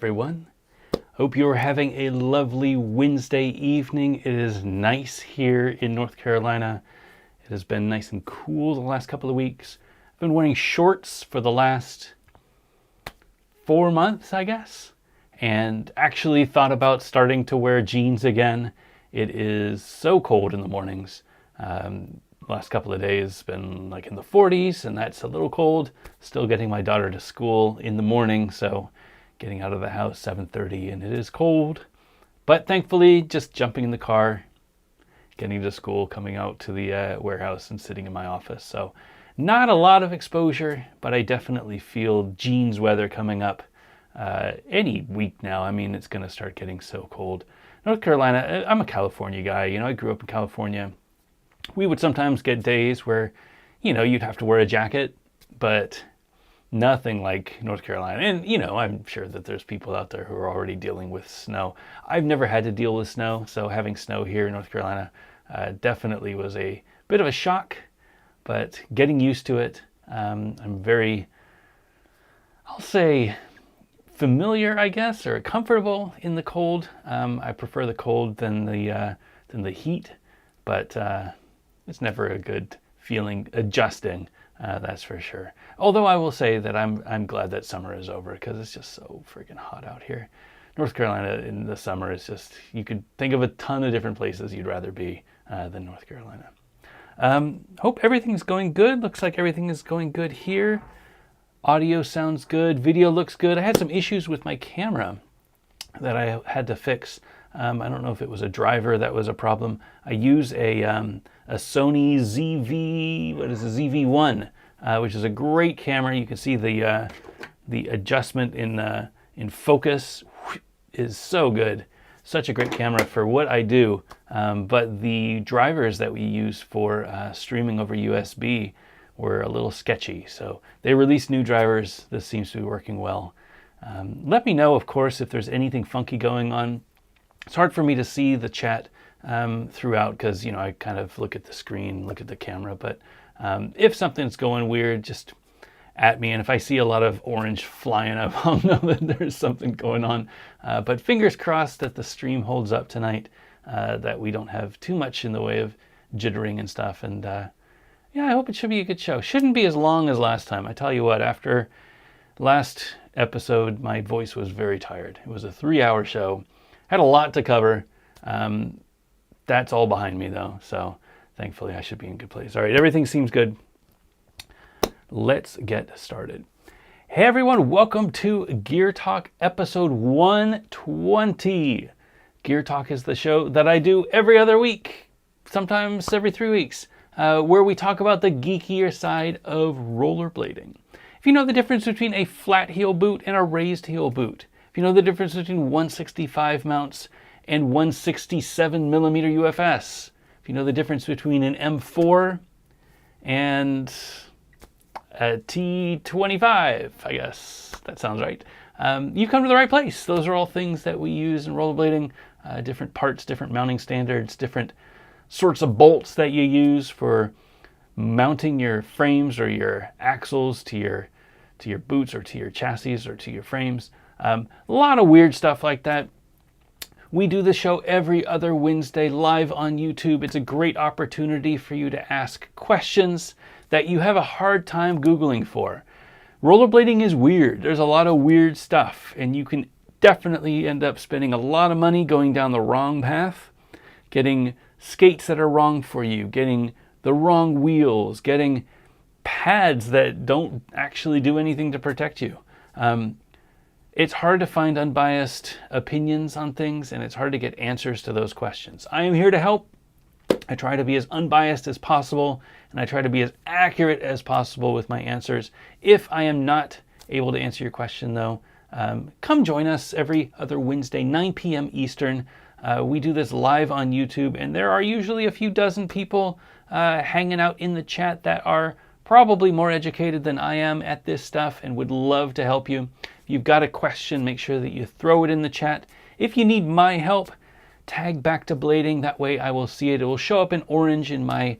everyone. Hope you're having a lovely Wednesday evening. It is nice here in North Carolina. It has been nice and cool the last couple of weeks. I've been wearing shorts for the last 4 months, I guess, and actually thought about starting to wear jeans again. It is so cold in the mornings. Last couple of days been like in the 40s, and that's a little cold. Still getting my daughter to school in the morning, so getting out of the house 7:30, and it is cold. But thankfully, just jumping in the car, getting to school, coming out to the warehouse and sitting in my office. So not a lot of exposure, but I definitely feel jeans weather coming up any week now. I mean, it's going to start getting so cold. North Carolina, I'm a California guy. You know, I grew up in California. We would sometimes get days where, you know, you'd have to wear a jacket, but nothing like North Carolina. And, you know, I'm sure that there's people out there who are already dealing with snow. I've never had to deal with snow, so having snow here in North Carolina definitely was a bit of a shock, but getting used to it. I'm very, I'll say, familiar, I guess, or comfortable in the cold. I prefer the cold than the heat, but it's never a good feeling adjusting, that's for sure. Although I will say that I'm glad that summer is over, because it's just so freaking hot out here. North Carolina in the summer is just, you could think of a ton of different places you'd rather be than North Carolina. Hope everything's going good. Looks like everything is going good here. Audio sounds good. Video looks good. I had some issues with my camera that I had to fix. I don't know if it was a driver that was a problem. I use a Sony ZV-1, which is a great camera. You can see the adjustment in focus is so good. Such a great camera for what I do. But the drivers that we use for streaming over USB were a little sketchy. So they released new drivers. This seems to be working well. Let me know, of course, if there's anything funky going on. It's hard for me to see the chat throughout, because, you know, I kind of look at the screen, look at the camera. But if something's going weird, just at me. And if I see a lot of orange flying up, I'll know that there's something going on. But fingers crossed that the stream holds up tonight, that we don't have too much in the way of jittering and stuff. And yeah, I hope it should be a good show. Shouldn't be as long as last time. I tell you what, after last episode, my voice was very tired. It was a 3-hour show. Had a lot to cover. That's all behind me, though. So thankfully, I should be in a good place. All right, everything seems good. Let's get started. Hey, everyone. Welcome to Gear Talk episode 120. Gear Talk is the show that I do every other week, sometimes every 3 weeks, where we talk about the geekier side of rollerblading. If you know the difference between a flat heel boot and a raised heel boot, if you know the difference between 165 mounts and 167 millimeter UFS, if you know the difference between an M4 and a T25, I guess that sounds right, you've come to the right place. Those are all things that we use in rollerblading, different parts, different mounting standards, different sorts of bolts that you use for mounting your frames or your axles to your boots or to your chassis or to your frames. A lot of weird stuff like that. We do the show every other Wednesday live on YouTube. It's a great opportunity for you to ask questions that you have a hard time Googling for. Rollerblading is weird. There's a lot of weird stuff, and you can definitely end up spending a lot of money going down the wrong path, getting skates that are wrong for you, getting the wrong wheels, getting pads that don't actually do anything to protect you. It's hard to find unbiased opinions on things, and it's hard to get answers to those questions. I am here to help. I try to be as unbiased as possible, and I try to be as accurate as possible with my answers. If I am not able to answer your question, though, come join us every other Wednesday, 9 p.m. Eastern. We do this live on YouTube, and there are usually a few dozen people hanging out in the chat that are probably more educated than I am at this stuff and would love to help you. If you've got a question, make sure that you throw it in the chat. If you need my help, tag Back to Blading. That way I will see it. It will show up in orange in my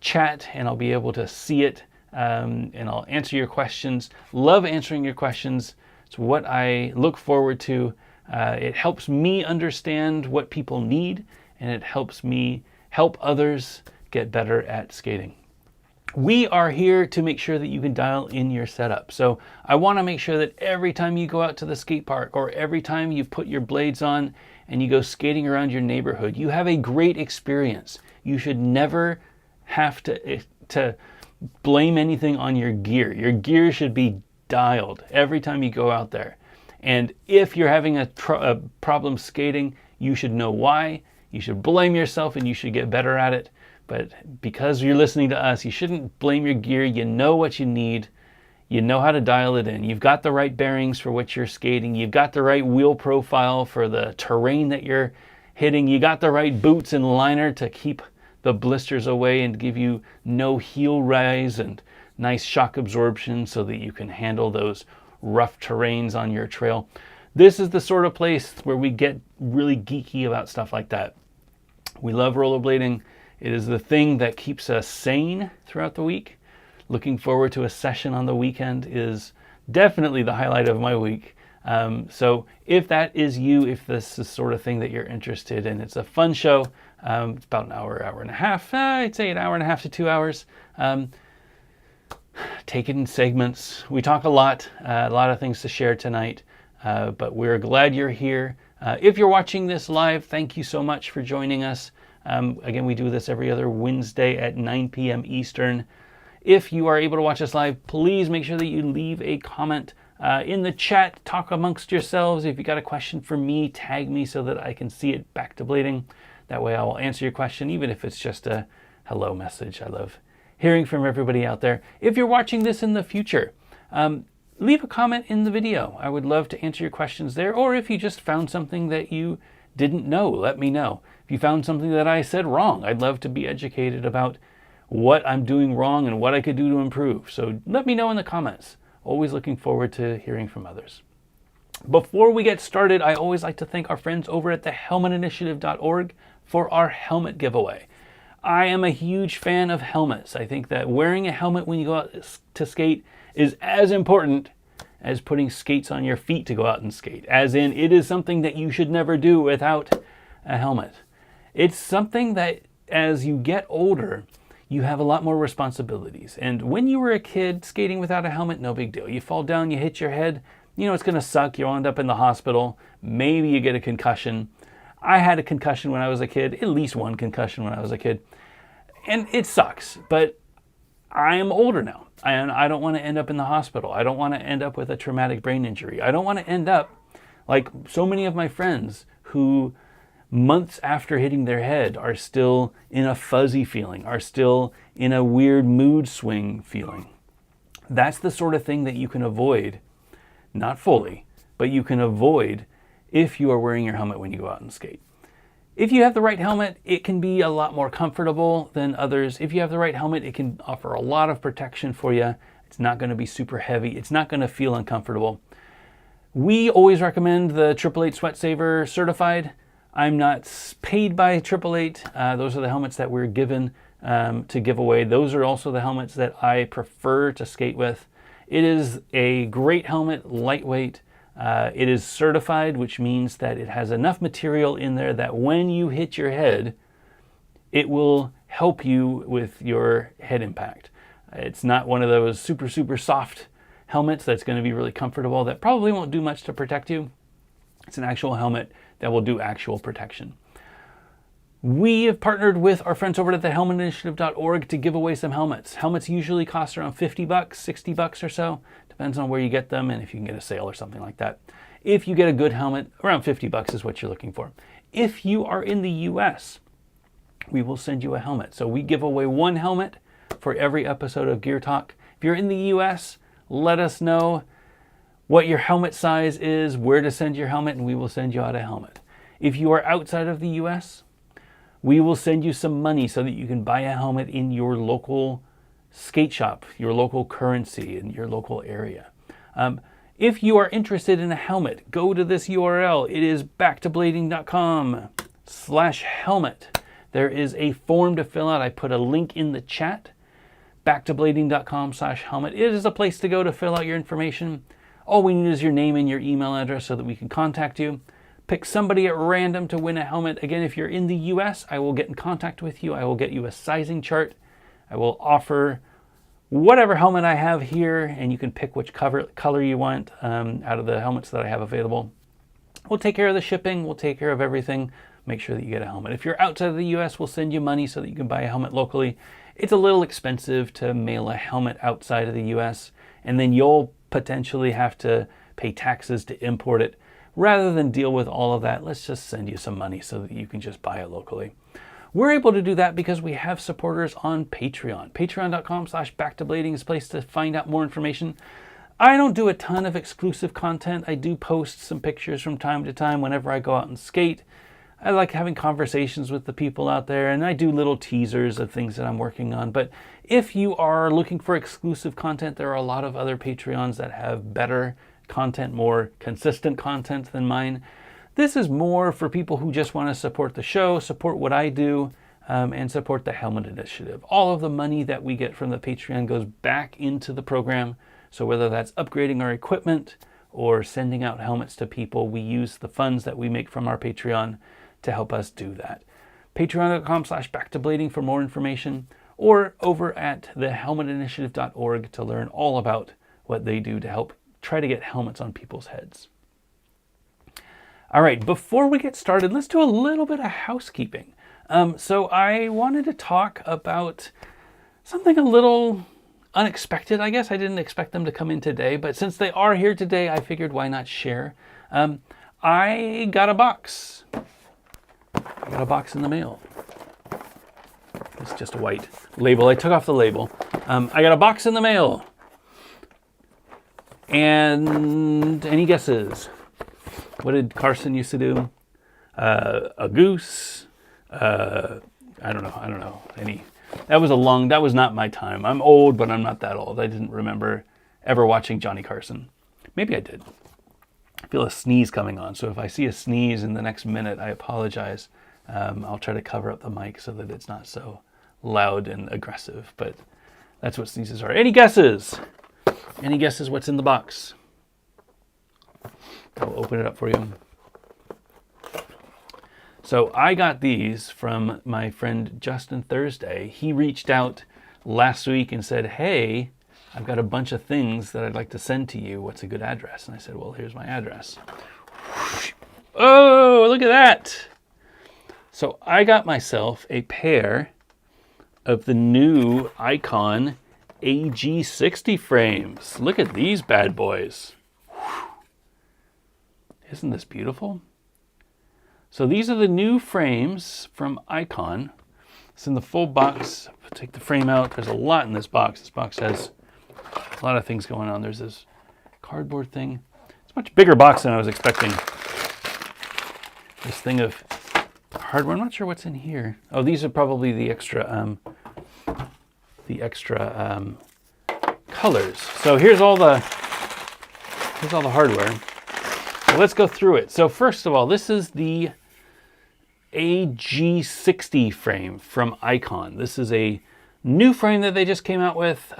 chat, and I'll be able to see it, and I'll answer your questions. Love answering your questions. It's what I look forward to. It helps me understand what people need, and it helps me help others get better at skating. We are here to make sure that you can dial in your setup. So I want to make sure that every time you go out to the skate park, or every time you put your blades on and you go skating around your neighborhood, you have a great experience. You should never have to blame anything on your gear. Your gear should be dialed every time you go out there. And if you're having a problem skating, you should know why. You should blame yourself and you should get better at it. But because you're listening to us, you shouldn't blame your gear. You know what you need. You know how to dial it in. You've got the right bearings for what you're skating. You've got the right wheel profile for the terrain that you're hitting. You got the right boots and liner to keep the blisters away and give you no heel rise and nice shock absorption so that you can handle those rough terrains on your trail. This is the sort of place where we get really geeky about stuff like that. We love rollerblading. It is the thing that keeps us sane throughout the week. Looking forward to a session on the weekend is definitely the highlight of my week. So if that is you, if this is the sort of thing that you're interested in, it's a fun show. It's about an hour, hour and a half. I'd say an hour and a half to 2 hours. Take it in segments. We talk a lot of things to share tonight, but we're glad you're here. If you're watching this live, thank you so much for joining us. Again, we do this every other Wednesday at 9 p.m. Eastern. If you are able to watch us live, please make sure that you leave a comment in the chat. Talk amongst yourselves. If you got a question for me, tag me so that I can see it back to blading. That way I will answer your question, even if it's just a hello message. I love hearing from everybody out there. If you're watching this in the future, leave a comment in the video. I would love to answer your questions there. Or if you just found something that you didn't know, let me know. If you found something that I said wrong, I'd love to be educated about what I'm doing wrong and what I could do to improve. So let me know in the comments. Always looking forward to hearing from others. Before we get started, I always like to thank our friends over at thehelmetinitiative.org for our helmet giveaway. I am a huge fan of helmets. I think that wearing a helmet when you go out to skate is as important as putting skates on your feet to go out and skate. As in, it is something that you should never do without a helmet. It's something that as you get older, you have a lot more responsibilities. And when you were a kid, skating without a helmet, no big deal. You fall down, you hit your head, you know it's gonna suck. You'll end up in the hospital. Maybe you get a concussion. I had a concussion when I was a kid, at least one concussion when I was a kid. And it sucks, but I am older now. And I don't want to end up in the hospital. I don't want to end up with a traumatic brain injury. I don't want to end up like so many of my friends who months after hitting their head are still in a fuzzy feeling, are still in a weird mood swing feeling. That's the sort of thing that you can avoid, not fully, but you can avoid if you are wearing your helmet when you go out and skate. If you have the right helmet, it can be a lot more comfortable than others. If you have the right helmet, it can offer a lot of protection for you. It's not going to be super heavy. It's not going to feel uncomfortable. We always recommend the 888 Sweat Saver Certified. I'm not paid by 888. Those are the helmets that we're given to give away. Those are also the helmets that I prefer to skate with. It is a great helmet, lightweight. It is certified, which means that it has enough material in there that when you hit your head, it will help you with your head impact. It's not one of those super soft helmets that's going to be really comfortable that probably won't do much to protect you. It's an actual helmet that will do actual protection. We have partnered with our friends over at thehelmetinitiative.org to give away some helmets. Helmets usually cost around $50, $60 or so. Depends on where you get them and if you can get a sale or something like that. If you get a good helmet, around $50 is what you're looking for. If you are in the US, we will send you a helmet. So we give away one helmet for every episode of Gear Talk. If you're in the US, let us know what your helmet size is, where to send your helmet, and we will send you out a helmet. If you are outside of the US, we will send you some money so that you can buy a helmet in your local skate shop, your local currency, in your local area. If you are interested in a helmet, go to this URL. It is backtoblading.com/helmet. There is a form to fill out. I put a link in the chat, backtoblading.com/helmet. It is a place to go to fill out your information. All we need is your name and your email address so that we can contact you. Pick somebody at random to win a helmet. Again, if you're in the US, I will get in contact with you. I will get you a sizing chart. I will offer whatever helmet I have here, and you can pick which color you want out of the helmets that I have available. We'll take care of the shipping. We'll take care of everything. Make sure that you get a helmet. If you're outside of the US, we'll send you money so that you can buy a helmet locally. It's a little expensive to mail a helmet outside of the US, and then you'll potentially have to pay taxes to import it. Rather than deal with all of that, let's just send you some money so that you can just buy it locally. We're able to do that because we have supporters on Patreon. Patreon.com/backtoblading is a place to find out more information. I don't do a ton of exclusive content. I do post some pictures from time to time whenever I go out and skate. I like having conversations with the people out there, and I do little teasers of things that I'm working on. But if you are looking for exclusive content, there are a lot of other Patreons that have better content, more consistent content than mine. This is more for people who just want to support the show, support what I do, and support the Helmet Initiative. All of the money that we get from the Patreon goes back into the program. So whether that's upgrading our equipment or sending out helmets to people, we use the funds that we make from our Patreon to help us do that. Patreon.com/backtoblading for more information, or over at thehelmetinitiative.org to learn all about what they do to help try to get helmets on people's heads. All right, before we get started, let's do a little bit of housekeeping. So I wanted to talk about something a little unexpected, I guess. I didn't expect them to come in today, but since they are here today, I figured why not share. I got a box. I got a box in the mail. It's just a white label. I took off the label. I got a box in the mail. And any guesses? What did Carson used to do? A goose? I don't know. That was not my time. I'm old, but I'm not that old. I didn't remember ever watching Johnny Carson. Maybe I did. I feel a sneeze coming on, so if I see a sneeze in the next minute, I apologize. I'll try to cover up the mic so that it's not so loud and aggressive, but that's what sneezes are. Any guesses? Any guesses what's in the box? I'll open it up for you. So I got these from my friend Justin Thursday. He reached out last week and said, hey, I've got a bunch of things that I'd like to send to you. What's a good address? And I said, well, here's my address. Oh, look at that. So I got myself a pair of the new Icon AG60 frames. Look at these bad boys. Isn't this beautiful? So these are the new frames from Icon. It's in the full box. Take the frame out. There's a lot in this box. This box has a lot of things going on. There's this cardboard thing. It's a much bigger box than I was expecting. This thing of hardware. I'm not sure what's in here. Oh, these are probably the extra colors. So here's all the hardware. So let's go through it. So first of all, this is the AG60 frame from Icon. This is a new frame that they just came out with.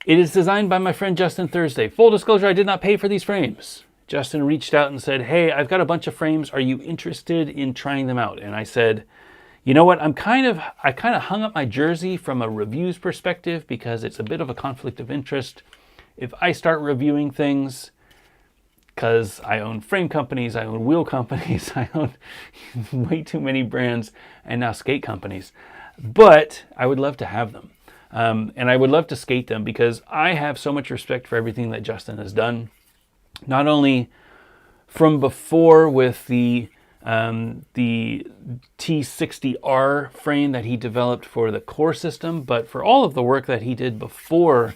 It is designed by my friend Justin Thursday. Full disclosure, I did not pay for these frames. Justin reached out and said, hey, I've got a bunch of frames. Are you interested in trying them out? And I said, you know what? I kind of hung up my jersey from a reviews perspective because it's a bit of a conflict of interest. If I start reviewing things, because I own frame companies, I own wheel companies, I own way too many brands, and now skate companies. But I would love to have them. And I would love to skate them because I have so much respect for everything that Justin has done. Not only from before with the T60R frame that he developed for the core system, but for all of the work that he did before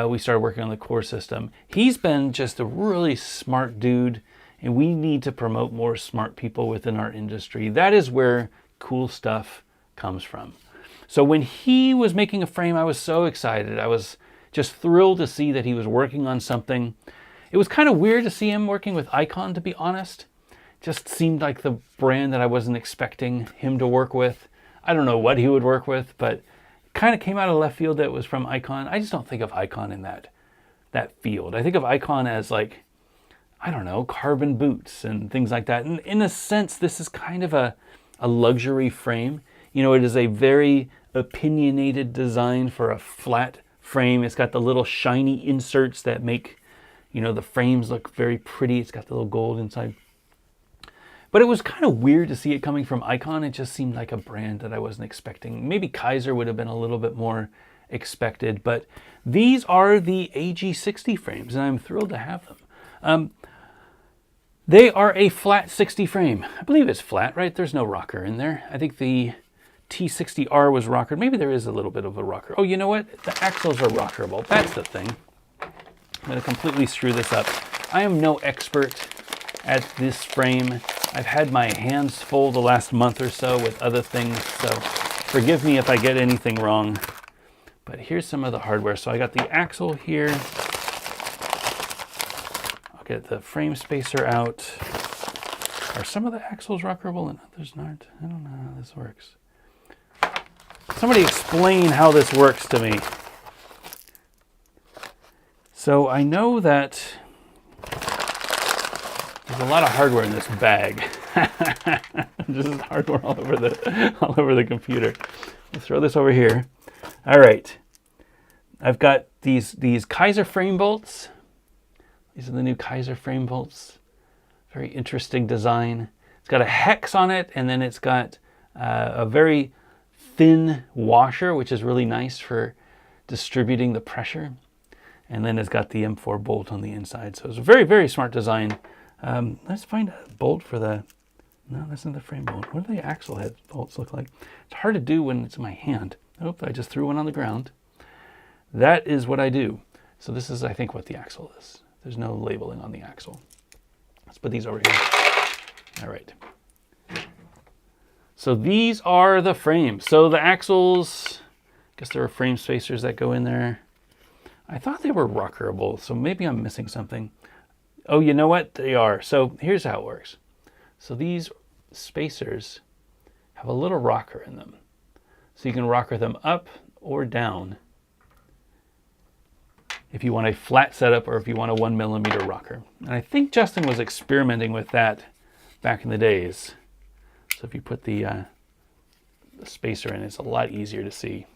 we started working on the core system. He's been just a really smart dude, and we need to promote more smart people within our industry. That is where cool stuff comes from. So when he was making a frame, I was so excited. I was just thrilled to see that he was working on something. It was kind of weird to see him working with Icon, to be honest. Just seemed like the brand that I wasn't expecting him to work with. I don't know what he would work with, but kind of came out of left field that it was from Icon. I just don't think of Icon in that that field. I think of Icon as like, I don't know, carbon boots and things like that. And in a sense, this is kind of a luxury frame. You know, it is a very opinionated design for a flat frame. It's got the little shiny inserts that make, you know, the frames look very pretty. It's got the little gold inside. But it was kind of weird to see it coming from Icon. It just seemed like a brand that I wasn't expecting. Maybe Kaiser would have been a little bit more expected, but these are the AG60 frames, and I'm thrilled to have them. They are a flat 60 frame. I believe it's flat, right? There's no rocker in there. I think the T60R was rockered. Maybe there is a little bit of a rocker. Oh, you know what? The axles are rockerable. That's the thing. I'm going to completely screw this up. I am no expert at this frame. I've had my hands full the last month or so with other things, so forgive me if I get anything wrong. But here's some of the hardware. So I got the axle here. Get the frame spacer out. Are some of the axles rockerable and others not? I don't know how this works. Somebody explain how this works to me. So I know that there's a lot of hardware in this bag. This is hardware all over the computer. Let's throw this over here. All right. I've got these Kaiser frame bolts. These are the new Kaiser frame bolts. Very interesting design. It's got a hex on it, and then it's got a very thin washer, which is really nice for distributing the pressure. And then it's got the M4 bolt on the inside. So it's a very, very smart design. Let's find a bolt for the... No, that's not the frame bolt. What do the axle head bolts look like? It's hard to do when it's in my hand. Oh, I just threw one on the ground. That is what I do. So this is, I think, what the axle is. There's no labeling on the axle. Let's put these over here. All right. So these are the frames. So the axles, I guess there are frame spacers that go in there. I thought they were rockerable, so maybe I'm missing something. Oh, you know what? They are. So here's how it works. So these spacers have a little rocker in them. So you can rocker them up or down if you want a flat setup or if you want a 1mm rocker. And I think Justin was experimenting with that back in the days. So if you put the spacer in, it's a lot easier to see.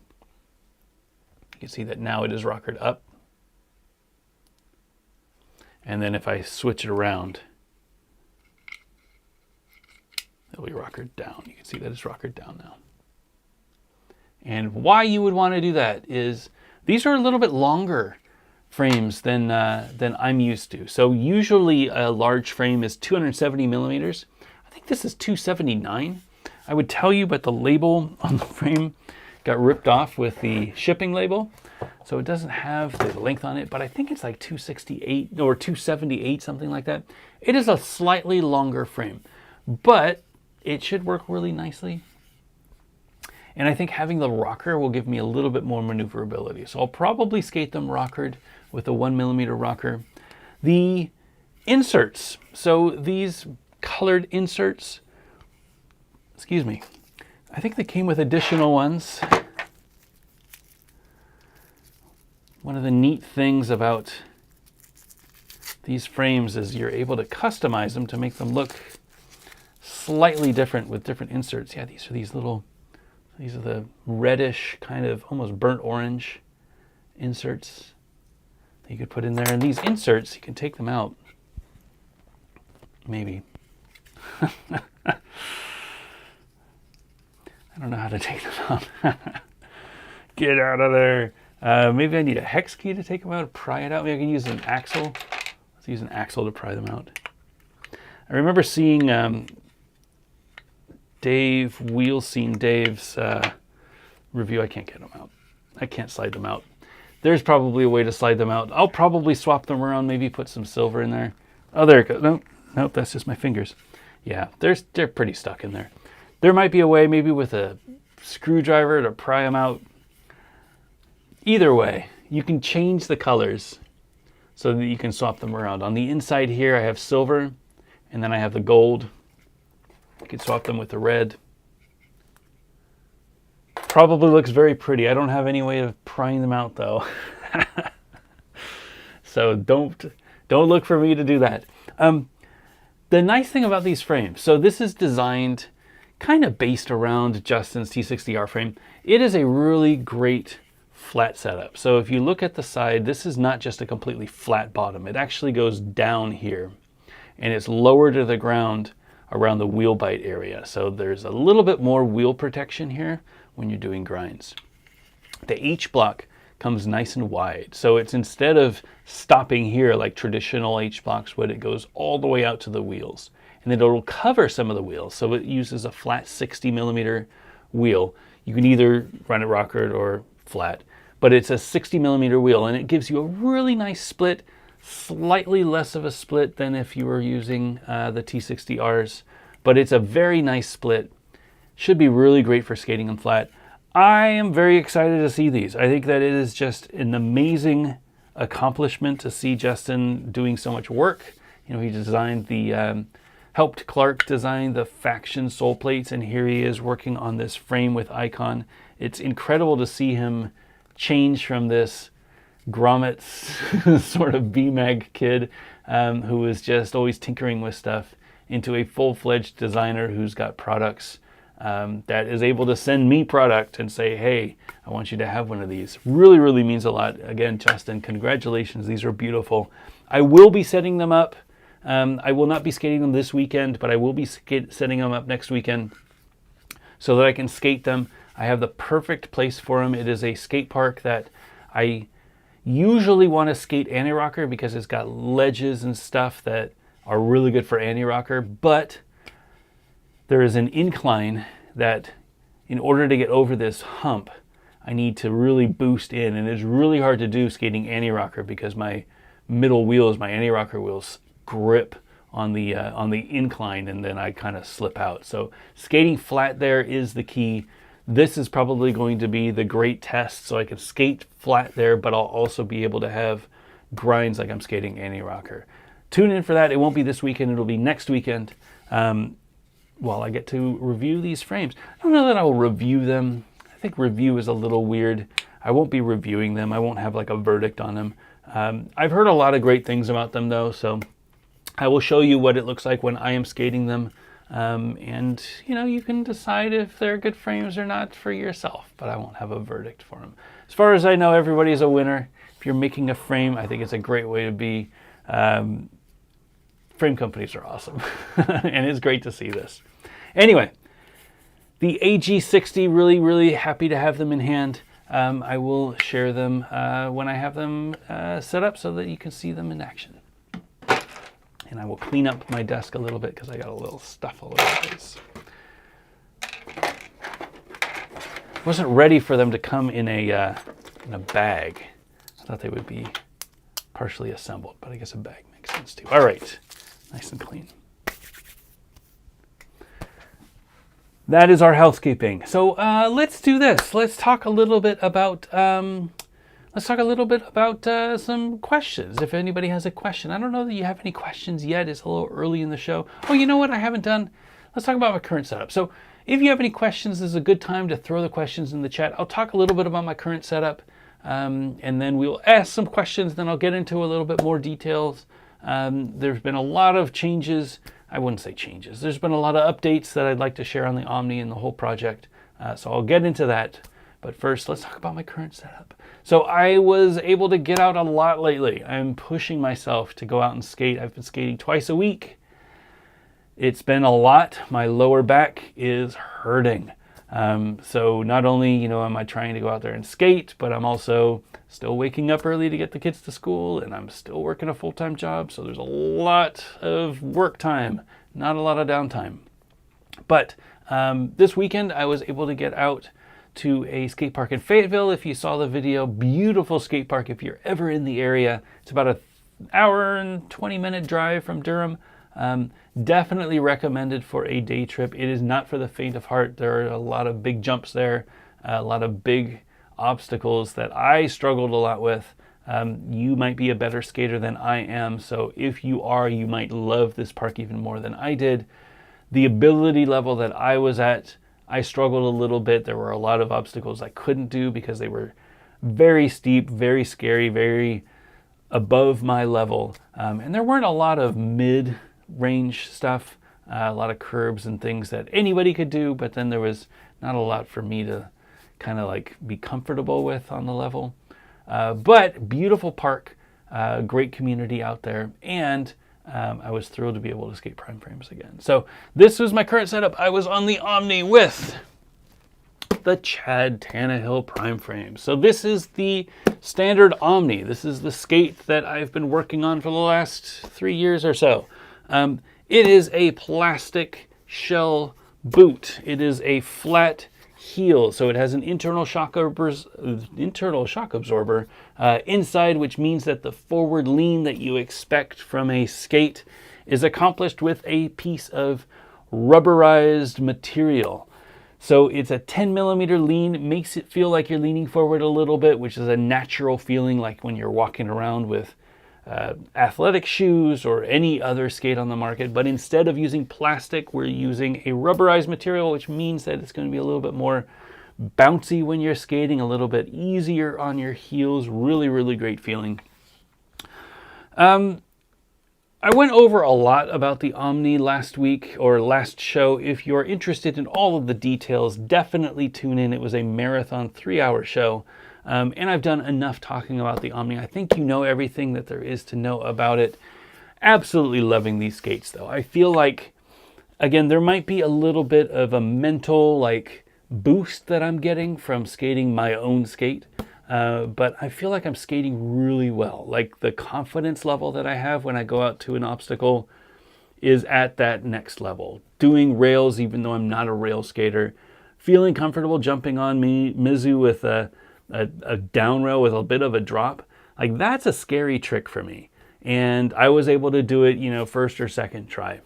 You can see that now it is rockered up. And then if I switch it around, it'll be rockered down. You can see that it's rockered down now. And why you would want to do that is these are a little bit longer frames than I'm used to. So usually a large frame is 270mm. I think this is 279. I would tell you, but the label on the frame got ripped off with the shipping label. So it doesn't have the length on it, but I think it's like 268 or 278, something like that. It is a slightly longer frame, but it should work really nicely. And I think having the rocker will give me a little bit more maneuverability. So I'll probably skate them rockered with a 1mm rocker. The inserts, so these colored inserts, excuse me, I think they came with additional ones. One of the neat things about these frames is you're able to customize them to make them look slightly different with different inserts. Yeah, these are the reddish, kind of almost burnt orange inserts that you could put in there. And these inserts, you can take them out. Maybe. I don't know how to take them out. Get out of there. Maybe I need a hex key to take them out, pry it out. Maybe I can use an axle. Let's use an axle to pry them out. I remember seeing Dave's review. I can't get them out. I can't slide them out. There's probably a way to slide them out. I'll probably swap them around, maybe put some silver in there. Oh, there it goes. Nope, that's just my fingers. Yeah, they're pretty stuck in there. There might be a way, maybe with a screwdriver to pry them out. Either way, you can change the colors so that you can swap them around. On the inside here, I have silver, and then I have the gold. You can swap them with the red. Probably looks very pretty. I don't have any way of prying them out, though. So don't look for me to do that. The nice thing about these frames, so this is designed kind of based around Justin's T60R frame. It is a really great flat setup. So if you look at the side, this is not just a completely flat bottom. It actually goes down here and it's lower to the ground around the wheel bite area. So there's a little bit more wheel protection here when you're doing grinds. The H block comes nice and wide. So it's, instead of stopping here like traditional H blocks would, it goes all the way out to the wheels. And then it'll cover some of the wheels. So it uses a flat 60mm wheel. You can either run it rockered or flat, but it's a 60mm wheel, and it gives you a really nice split, slightly less of a split than if you were using the T60Rs, but it's a very nice split. Should be really great for skating on flat. I am very excited to see these. I think that it is just an amazing accomplishment to see Justin doing so much work. You know, he designed the, helped Clark design the Faction sole plates, and here he is working on this frame with Icon. It's incredible to see him change from this grommets sort of BMAG kid who is just always tinkering with stuff into a full-fledged designer who's got products that is able to send me product and say, hey, I want you to have one of these. Really, really means a lot. Again, Justin, congratulations. These are beautiful. I will be setting them up. I will not be skating them this weekend, but I will be setting them up next weekend so that I can skate them. I have the perfect place for them. It is a skate park that I usually want to skate anti-rocker because it's got ledges and stuff that are really good for anti-rocker, but there is an incline that, in order to get over this hump, I need to really boost in, and it's really hard to do skating anti-rocker because my middle wheels, my anti-rocker wheels, grip on the incline, and then I kind of slip out. So skating flat there is the key. This is probably going to be the great test, so I can skate flat there, but I'll also be able to have grinds like I'm skating anti-rocker. Tune in for that. It won't be this weekend. It'll be next weekend. While I get to review these frames. I don't know that I'll review them. I think review is a little weird. I won't be reviewing them. I won't have like a verdict on them. I've heard a lot of great things about them though, so I will show you what it looks like when I am skating them. And you know, you can decide if they're good frames or not for yourself, but I won't have a verdict for them. As far as I know, everybody's a winner. If you're making a frame, I think it's a great way to be. Frame companies are awesome, and it's great to see this. Anyway, the AG60, really, really happy to have them in hand. I will share them when I have them set up so that you can see them in action. And I will clean up my desk a little bit because I got a little stuff all over the place. Wasn't ready for them to come in a bag. I thought they would be partially assembled, but I guess a bag makes sense too. All right. Nice and clean. That is our housekeeping. So let's do this. Let's talk a little bit about some questions. If anybody has a question, I don't know that you have any questions yet. It's a little early in the show. Oh, you know what I haven't done? Let's talk about my current setup. So if you have any questions, this is a good time to throw the questions in the chat. I'll talk a little bit about my current setup, and then we'll ask some questions. Then I'll get into a little bit more details. There's been a lot of changes. I wouldn't say changes. There's been a lot of updates that I'd like to share on the Omni and the whole project. So I'll get into that. But first, let's talk about my current setup. So I was able to get out a lot lately. I'm pushing myself to go out and skate. I've been skating twice a week. It's been a lot. My lower back is hurting. So not only, you know, am I trying to go out there and skate, but I'm also still waking up early to get the kids to school, and I'm still working a full-time job. So there's a lot of work time, not a lot of downtime. But this weekend I was able to get out to a skate park in Fayetteville. If you saw the video, beautiful skate park. If you're ever in the area, it's about an hour and 20-minute drive from Durham. Definitely recommended for a day trip. It is not for the faint of heart. There are a lot of big jumps there, a lot of big obstacles that I struggled a lot with. You might be a better skater than I am, so if you are, you might love this park even more than I did. The ability level that I was at, I struggled a little bit. There were a lot of obstacles I couldn't do because they were very steep, very scary, very above my level. And there weren't a lot of mid-range stuff, a lot of curbs and things that anybody could do, but then there was not a lot for me to kind of like be comfortable with on the level. But beautiful park, great community out there, and I was thrilled to be able to skate prime frames again. So this was my current setup. I was on the Omni with the Chad Tannehill prime frame. So this is the standard Omni. This is the skate that I've been working on for the last 3 years or so. It is a plastic shell boot. It is a flat heel, so it has an internal shock absorber inside, which means that the forward lean that you expect from a skate is accomplished with a piece of rubberized material. So it's a 10 millimeter lean, makes it feel like you're leaning forward a little bit, which is a natural feeling like when you're walking around with athletic shoes or any other skate on the market. But instead of using plastic, we're using a rubberized material, which means that it's going to be a little bit more bouncy when you're skating, a little bit easier on your heels. Really, really great feeling. I went over a lot about the Omni last week or last show. If you're interested in all of the details, definitely tune in. It was a marathon 3-hour show. And I've done enough talking about the Omni. I think you know everything that there is to know about it. Absolutely loving these skates, though. I feel like, again, there might be a little bit of a mental boost that I'm getting from skating my own skate. But I feel like I'm skating really well. Like the confidence level that I have when I go out to an obstacle is at that next level. Doing rails, even though I'm not a rail skater. Feeling comfortable jumping on Mizu with a down rail with a bit of a drop. Like that's a scary trick for me. And I was able to do it, first or second try.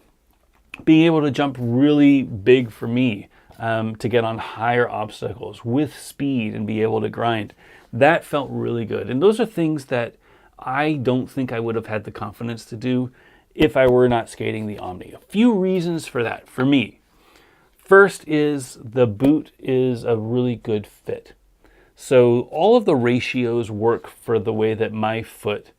Being able to jump really big for me, to get on higher obstacles with speed and be able to grind. That felt really good. And those are things that I don't think I would have had the confidence to do if I were not skating the Omni. A few reasons for that, for me. First is the boot is a really good fit. So all of the ratios work for the way that my foot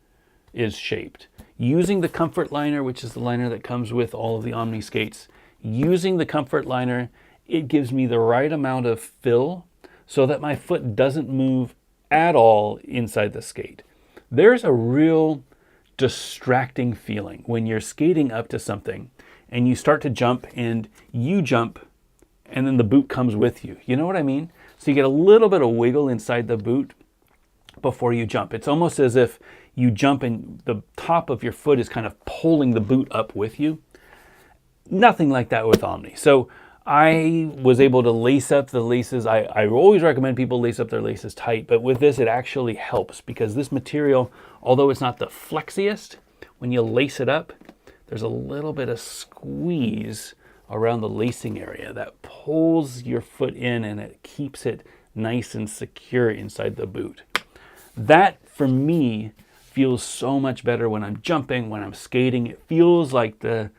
is shaped. Using the comfort liner, which is the liner that comes with all of the Omni skates, using the comfort liner, it gives me the right amount of fill so that my foot doesn't move at all inside the skate. There's a real distracting feeling when you're skating up to something and you start to jump and you jump and then the boot comes with you. You know what I mean? So you get a little bit of wiggle inside the boot before you jump. It's almost as if you jump and the top of your foot is kind of pulling the boot up with you. Nothing like that with Omni. So I was able to lace up the laces. I always recommend people lace up their laces tight, but with this it actually helps because this material, although it's not the flexiest, when you lace it up, there's a little bit of squeeze around the lacing area that pulls your foot in and it keeps it nice and secure inside the boot. That, for me, feels so much better when I'm jumping, when I'm skating. It feels like the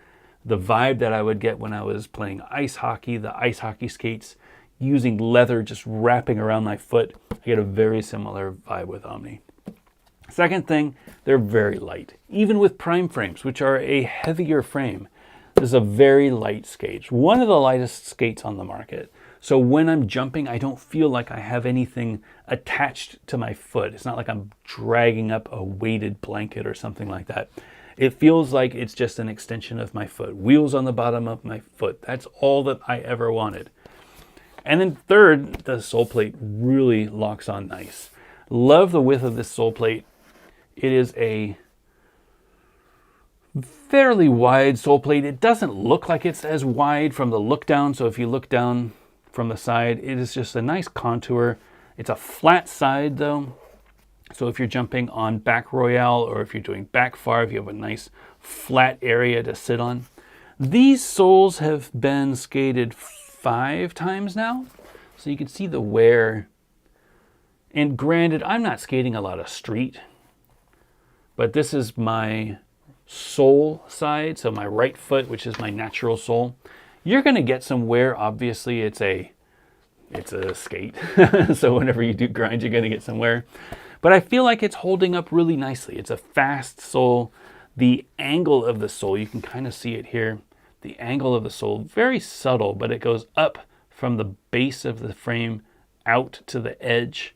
vibe that I would get when I was playing ice hockey, the ice hockey skates, using leather just wrapping around my foot. I get a very similar vibe with Omni. Second thing, they're very light. Even with prime frames, which are a heavier frame, this is a very light skate. One of the lightest skates on the market. So when I'm jumping, I don't feel like I have anything attached to my foot. It's not like I'm dragging up a weighted blanket or something like that. It feels like it's just an extension of my foot. Wheels on the bottom of my foot. That's all that I ever wanted. And then third, the sole plate really locks on nice. Love the width of this sole plate. It is a fairly wide sole plate. It doesn't look like it's as wide from the look down. So if you look down from the side, it is just a nice contour. It's a flat side though. So if you're jumping on back royale or if you're doing back far, if you have a nice flat area to sit on. These soles have been skated 5 times now. So you can see the wear. And granted, I'm not skating a lot of street, but this is my sole side. So my right foot, which is my natural sole. You're going to get some wear. Obviously, it's a skate. So whenever you do grind, you're going to get some wear. but I feel like it's holding up really nicely. It's a fast sole. The angle of the sole, you can kind of see it here. The angle of the sole, very subtle, but it goes up from the base of the frame out to the edge,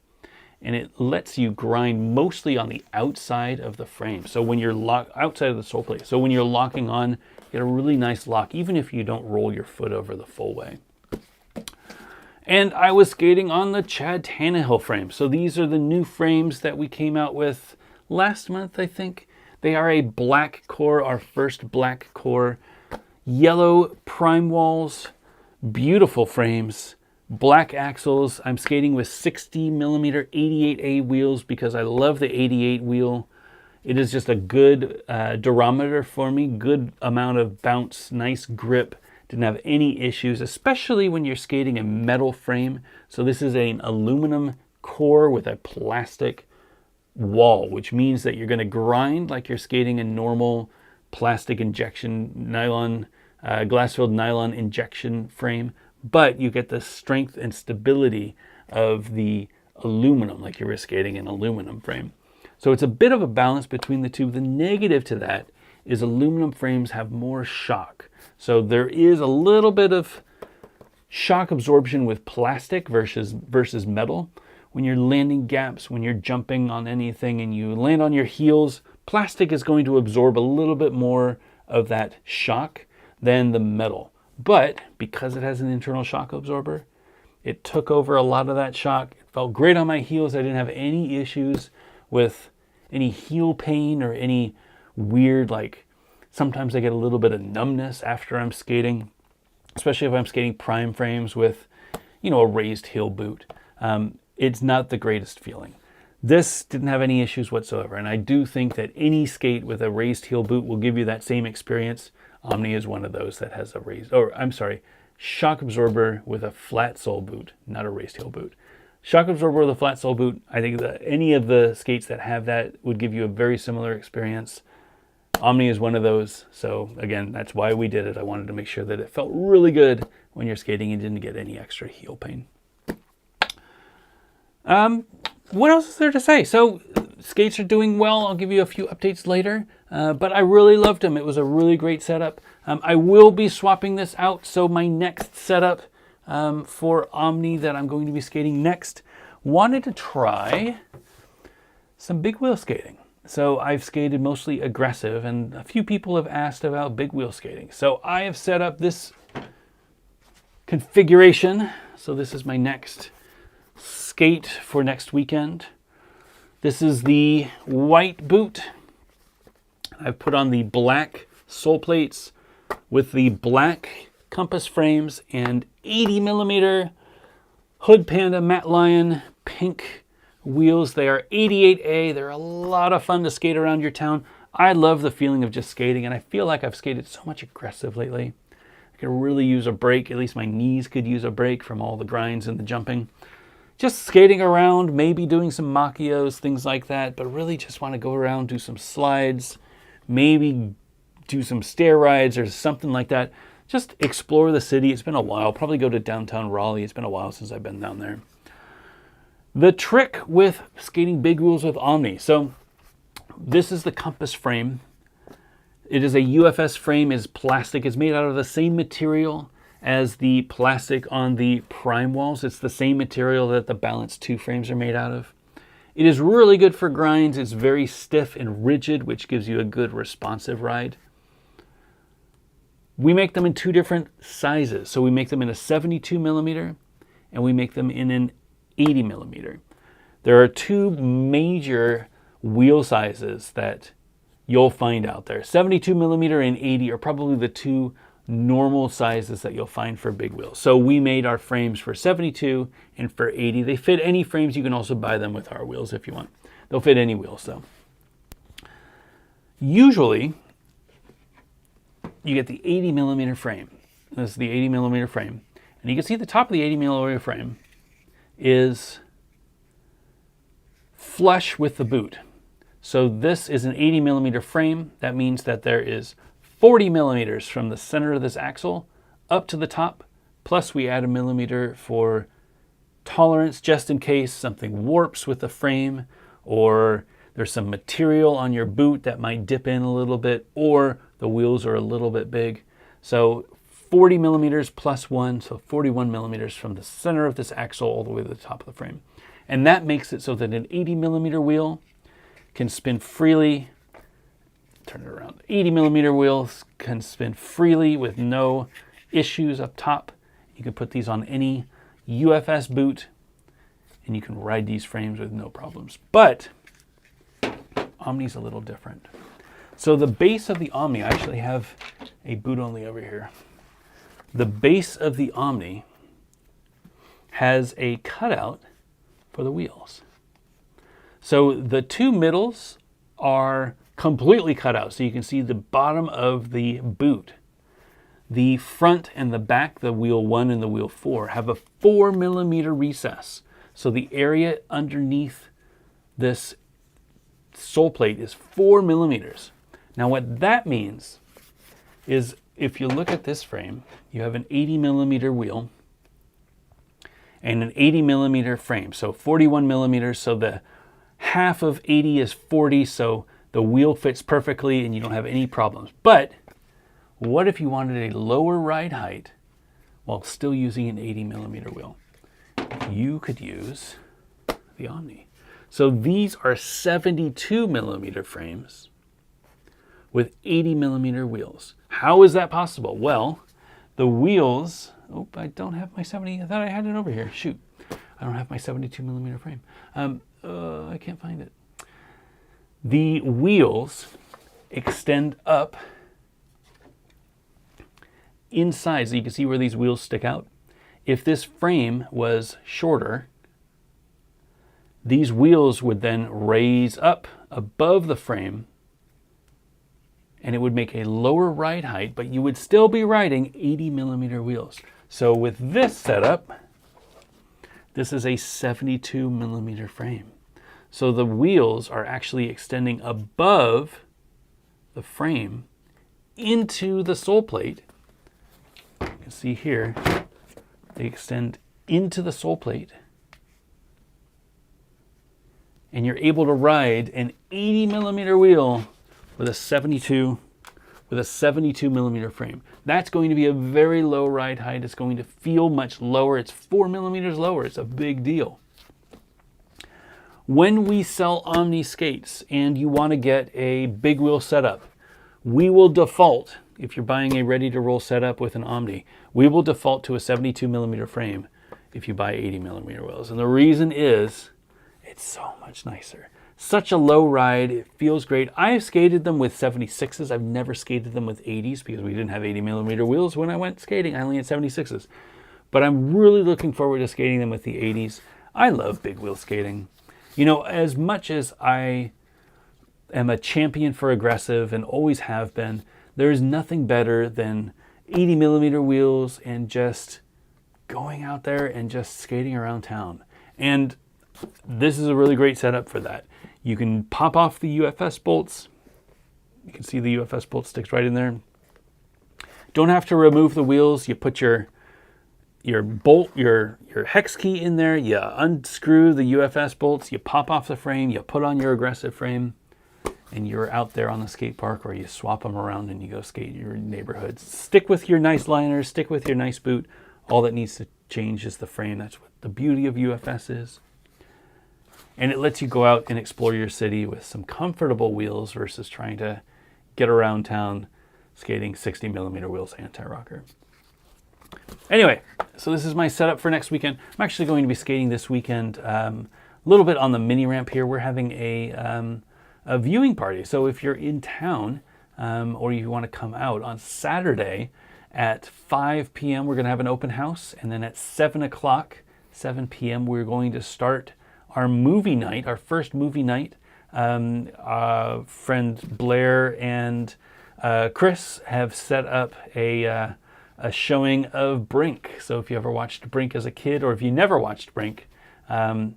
and it lets you grind mostly on the outside of the frame. So when you're outside of the sole plate, so when you're locking on, you get a really nice lock, even if you don't roll your foot over the full way. And I was skating on the Chad Tannehill frame. So these are the new frames that we came out with last month, I think. They are a black core, our first black core, yellow prime walls, beautiful frames, black axles. I'm skating with 60 millimeter 88A wheels because I love the 88 wheel. It is just a good durometer for me, good amount of bounce, nice grip. Didn't have any issues, especially when you're skating a metal frame. So this is an aluminum core with a plastic wall, which means that you're going to grind like you're skating a normal plastic injection nylon, glass-filled nylon injection frame, but you get the strength and stability of the aluminum, like you were skating an aluminum frame. So it's a bit of a balance between the two. The negative to that is aluminum frames have more shock. So there is a little bit of shock absorption with plastic versus metal. When you're landing gaps, when you're jumping on anything and you land on your heels, plastic is going to absorb a little bit more of that shock than the metal. But because it has an internal shock absorber, it took over a lot of that shock. It felt great on my heels. I didn't have any issues with any heel pain or any weird, like, sometimes I get a little bit of numbness after I'm skating, especially if I'm skating prime frames with, you know, a raised heel boot. It's not the greatest feeling. This didn't have any issues whatsoever, and I do think that any skate with a raised heel boot will give you that same experience. Omni is one of those that has a shock absorber with a flat sole boot, not a raised heel boot. Shock absorber with a flat sole boot, I think that any of the skates that have that would give you a very similar experience. Omni is one of those, so again, that's why we did it. I wanted to make sure that it felt really good when you're skating and didn't get any extra heel pain. What else is there to say? So skates are doing well. I'll give you a few updates later, but I really loved them. It was a really great setup. I will be swapping this out, so my next setup for Omni that I'm going to be skating next, wanted to try some big wheel skating. So I've skated mostly aggressive, and a few people have asked about big wheel skating. So I have set up this configuration. So this is my next skate for next weekend. This is the white boot. I've put on the black sole plates with the black compass frames and 80 millimeter Hood Panda Matte Lion pink wheels. They are 88A. They're a lot of fun to skate around your town. I love the feeling of just skating, and I feel like I've skated so much aggressive lately. I could really use a break. At least my knees could use a break from all the grinds and the jumping. Just skating around, maybe doing some macchios, things like that, but really just want to go around, do some slides, maybe do some stair rides or something like that. Just explore the city. It's been a while. Probably go to downtown Raleigh. It's been a while since I've been down there. The trick with skating big wheels with Omni. So this is the compass frame. It is a UFS frame. It's plastic. It's made out of the same material as the plastic on the prime walls. It's the same material that the Balance 2 frames are made out of. It is really good for grinds. It's very stiff and rigid, which gives you a good responsive ride. We make them in two different sizes. So we make them in a 72 millimeter and we make them in an 80 millimeter. There are two major wheel sizes that you'll find out there. 72 millimeter and 80 are probably the two normal sizes that you'll find for big wheels. So we made our frames for 72 and for 80. They fit any frames. You can also buy them with our wheels if you want. They'll fit any wheels though. Usually, you get the 80 millimeter frame. This is the 80 millimeter frame. And you can see the top of the 80 millimeter frame is flush with the boot. So this is an 80 millimeter frame. That means that there is 40 millimeters from the center of this axle up to the top. Plus we add a millimeter for tolerance just in case something warps with the frame or there's some material on your boot that might dip in a little bit, or the wheels are a little bit big. So 40 millimeters plus 1, so 41 millimeters from the center of this axle all the way to the top of the frame. And that makes it so that an 80 millimeter wheel can spin freely. Turn it around. 80 millimeter wheels can spin freely with no issues up top. You can put these on any UFS boot and you can ride these frames with no problems. But Omni's a little different. So the base of the Omni, I actually have a boot only over here. The base of the Omni has a cutout for the wheels. So the two middles are completely cut out, so you can see the bottom of the boot. The front and the back, the wheel 1 and the wheel 4, have a 4 millimeter recess. So the area underneath this sole plate is 4 millimeters. Now what that means is if you look at this frame, you have an 80 millimeter wheel and an 80 millimeter frame. So 41 millimeters, so the half of 80 is 40, so the wheel fits perfectly and you don't have any problems. But what if you wanted a lower ride height while still using an 80 millimeter wheel? You could use the Omni. So these are 72 millimeter frames with 80 millimeter wheels. How is that possible? Well, the wheels, oh, I don't have my 70, I thought I had it over here. Shoot, I don't have my 72 millimeter frame. I can't find it. The wheels extend up inside, so you can see where these wheels stick out. If this frame was shorter, these wheels would then raise up above the frame and it would make a lower ride height, but you would still be riding 80 millimeter wheels. So with this setup, this is a 72 millimeter frame. So the wheels are actually extending above the frame into the sole plate. You can see here, they extend into the sole plate. And you're able to ride an 80 millimeter wheel with a 72 millimeter frame. That's going to be a very low ride height. It's going to feel much lower. It's 4 millimeters lower. It's a big deal. When we sell Omni skates and you want to get a big wheel setup, we will default, if you're buying a ready-to-roll setup with an Omni, we will default to a 72 millimeter frame if you buy 80 millimeter wheels. And the reason is, it's so much nicer. Such a low ride, it feels great. I have skated them with 76s. I've never skated them with 80s because we didn't have 80 millimeter wheels when I went skating. I only had 76s. But I'm really looking forward to skating them with the 80s. I love big wheel skating. You know, as much as I am a champion for aggressive and always have been, there is nothing better than 80 millimeter wheels and just going out there and just skating around town. And this is a really great setup for that. You can pop off the UFS bolts. You can see the UFS bolt sticks right in there. Don't have to remove the wheels. You put your bolt, your hex key in there. You unscrew the UFS bolts. You pop off the frame. You put on your aggressive frame, and you're out there on the skate park, or you swap them around and you go skate your neighborhoods. Stick with your nice liners. Stick with your nice boot. All that needs to change is the frame. That's what the beauty of UFS is. And it lets you go out and explore your city with some comfortable wheels versus trying to get around town skating 60 millimeter wheels anti-rocker. Anyway, so this is my setup for next weekend. I'm actually going to be skating this weekend a little bit on the mini ramp here. We're having a viewing party. So if you're in town or you want to come out on Saturday at 5 p.m., we're going to have an open house. And then at 7 p.m., we're going to start our movie night, our first movie night. Friend Blair and Chris have set up a showing of Brink. So if you ever watched Brink as a kid, or if you never watched Brink, come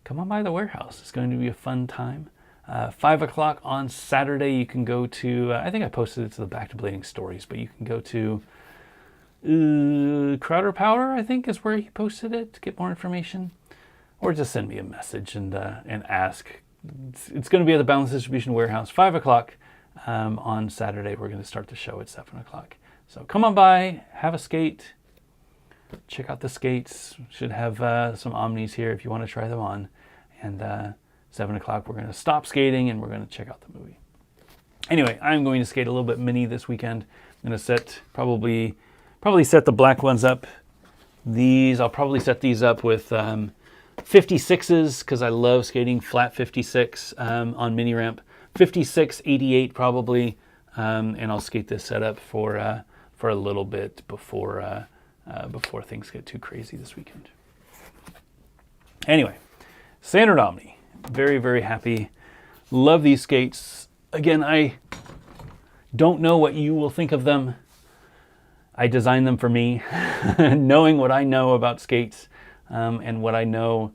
on by the warehouse. It's going to be a fun time. 5 o'clock on Saturday, you can go to, I think I posted it to the Back to Blading Stories, but you can go to Crowder Power, I think is where he posted it, to get more information. Or just send me a message and ask, it's going to be at the Balance Distribution Warehouse, 5 o'clock on Saturday. We're going to start the show at 7 o'clock. So come on by, have a skate, check out the skates. Should have some Omnis here if you want to try them on. And 7 o'clock, we're going to stop skating and we're going to check out the movie. Anyway, I'm going to skate a little bit mini this weekend. I'm going to set probably set the black ones up. I'll probably set these up with 56s because I love skating flat 56 on mini ramp. 56, 88 probably, and I'll skate this setup for a little bit before things get too crazy this weekend. Anyway, standard Omni, very, very happy. Love these skates. Again, I don't know what you will think of them. I designed them for me, knowing what I know about skates and what I know,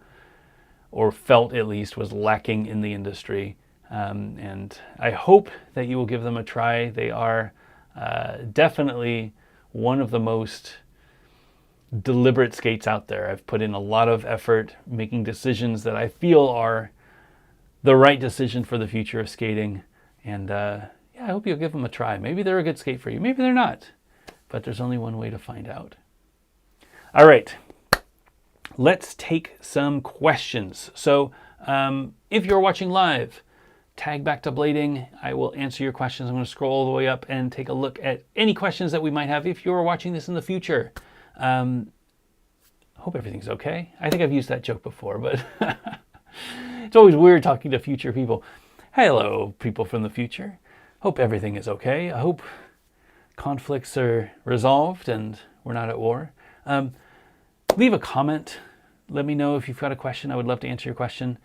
or felt at least, was lacking in the industry. And I hope that you will give them a try. They are definitely one of the most deliberate skates out there. I've put in a lot of effort making decisions that I feel are the right decision for the future of skating. And yeah, I hope you'll give them a try. Maybe they're a good skate for you. Maybe they're not. But there's only one way to find out. All right. Let's take some questions. So if you're watching live, tag back to blading. I will answer your questions. I'm going to scroll all the way up and take a look at any questions that we might have if you're watching this in the future. Hope everything's okay. I think I've used that joke before, but it's always weird talking to future people. Hello, people from the future. Hope everything is okay. I hope conflicts are resolved and we're not at war. Leave a comment. Let me know if you've got a question. I would love to answer your question.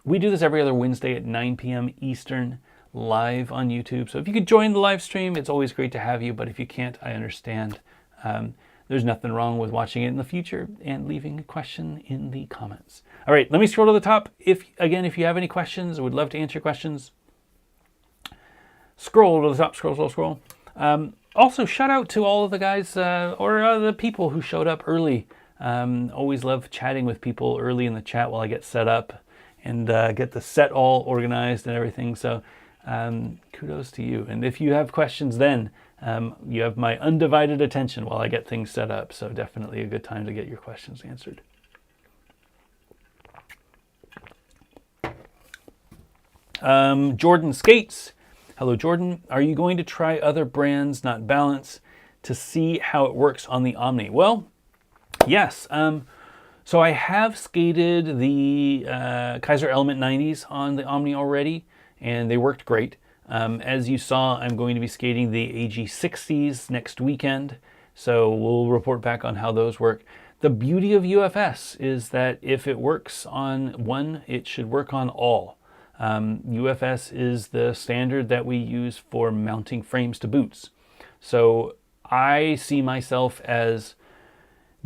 We do this every other Wednesday at 9 p.m. Eastern, live on YouTube. So if you could join the live stream, it's always great to have you. But if you can't, I understand. There's nothing wrong with watching it in the future and leaving a question in the comments. All right, let me scroll to the top. If you have any questions, I would love to answer your questions. Scroll to the top, scroll. Also, shout out to all of the guys or the people who showed up early. Always love chatting with people early in the chat while I get set up and get the set all organized and everything. So kudos to you. And if you have questions then, you have my undivided attention while I get things set up. So definitely a good time to get your questions answered. Jordan Skates. Hello, Jordan. Are you going to try other brands, not Balance, to see how it works on the Omni? Well, yes. So I have skated the Kaiser Element 90s on the Omni already, and they worked great. As you saw, I'm going to be skating the AG60s next weekend, so we'll report back on how those work. The beauty of UFS is that if it works on one, it should work on all. UFS is the standard that we use for mounting frames to boots. So I see myself as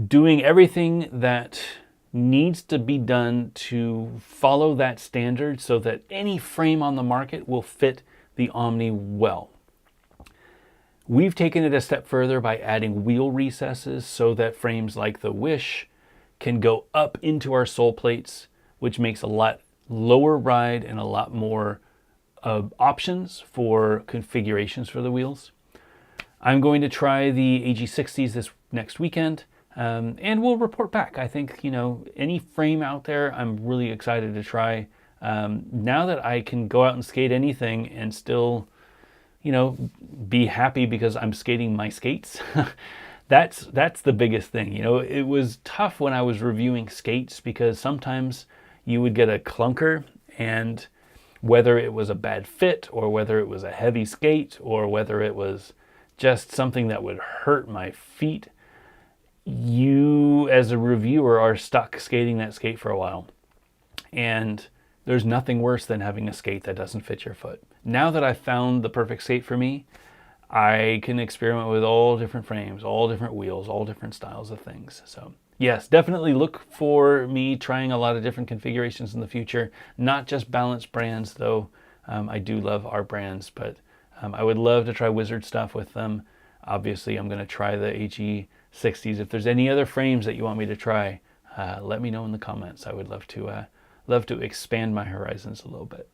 doing everything that needs to be done to follow that standard so that any frame on the market will fit the Omni well. We've taken it a step further by adding wheel recesses so that frames like the Wish can go up into our sole plates, which makes a lot lower ride and a lot more options for configurations for the wheels. I'm going to try the AG60s this next weekend, and we'll report back. I think, any frame out there, I'm really excited to try. Now that I can go out and skate anything and still, be happy because I'm skating my skates, that's the biggest thing. It was tough when I was reviewing skates because sometimes you would get a clunker, and whether it was a bad fit or whether it was a heavy skate or whether it was just something that would hurt my feet, you as a reviewer are stuck skating that skate for a while. And there's nothing worse than having a skate that doesn't fit your foot. Now that I've found the perfect skate for me, I can experiment with all different frames, all different wheels, all different styles of things. So yes, definitely look for me trying a lot of different configurations in the future, not just Balance brands, though I do love our brands, but I would love to try Wizard stuff with them. Obviously, I'm going to try the AG60s. If there's any other frames that you want me to try, let me know in the comments. I would love love to expand my horizons a little bit.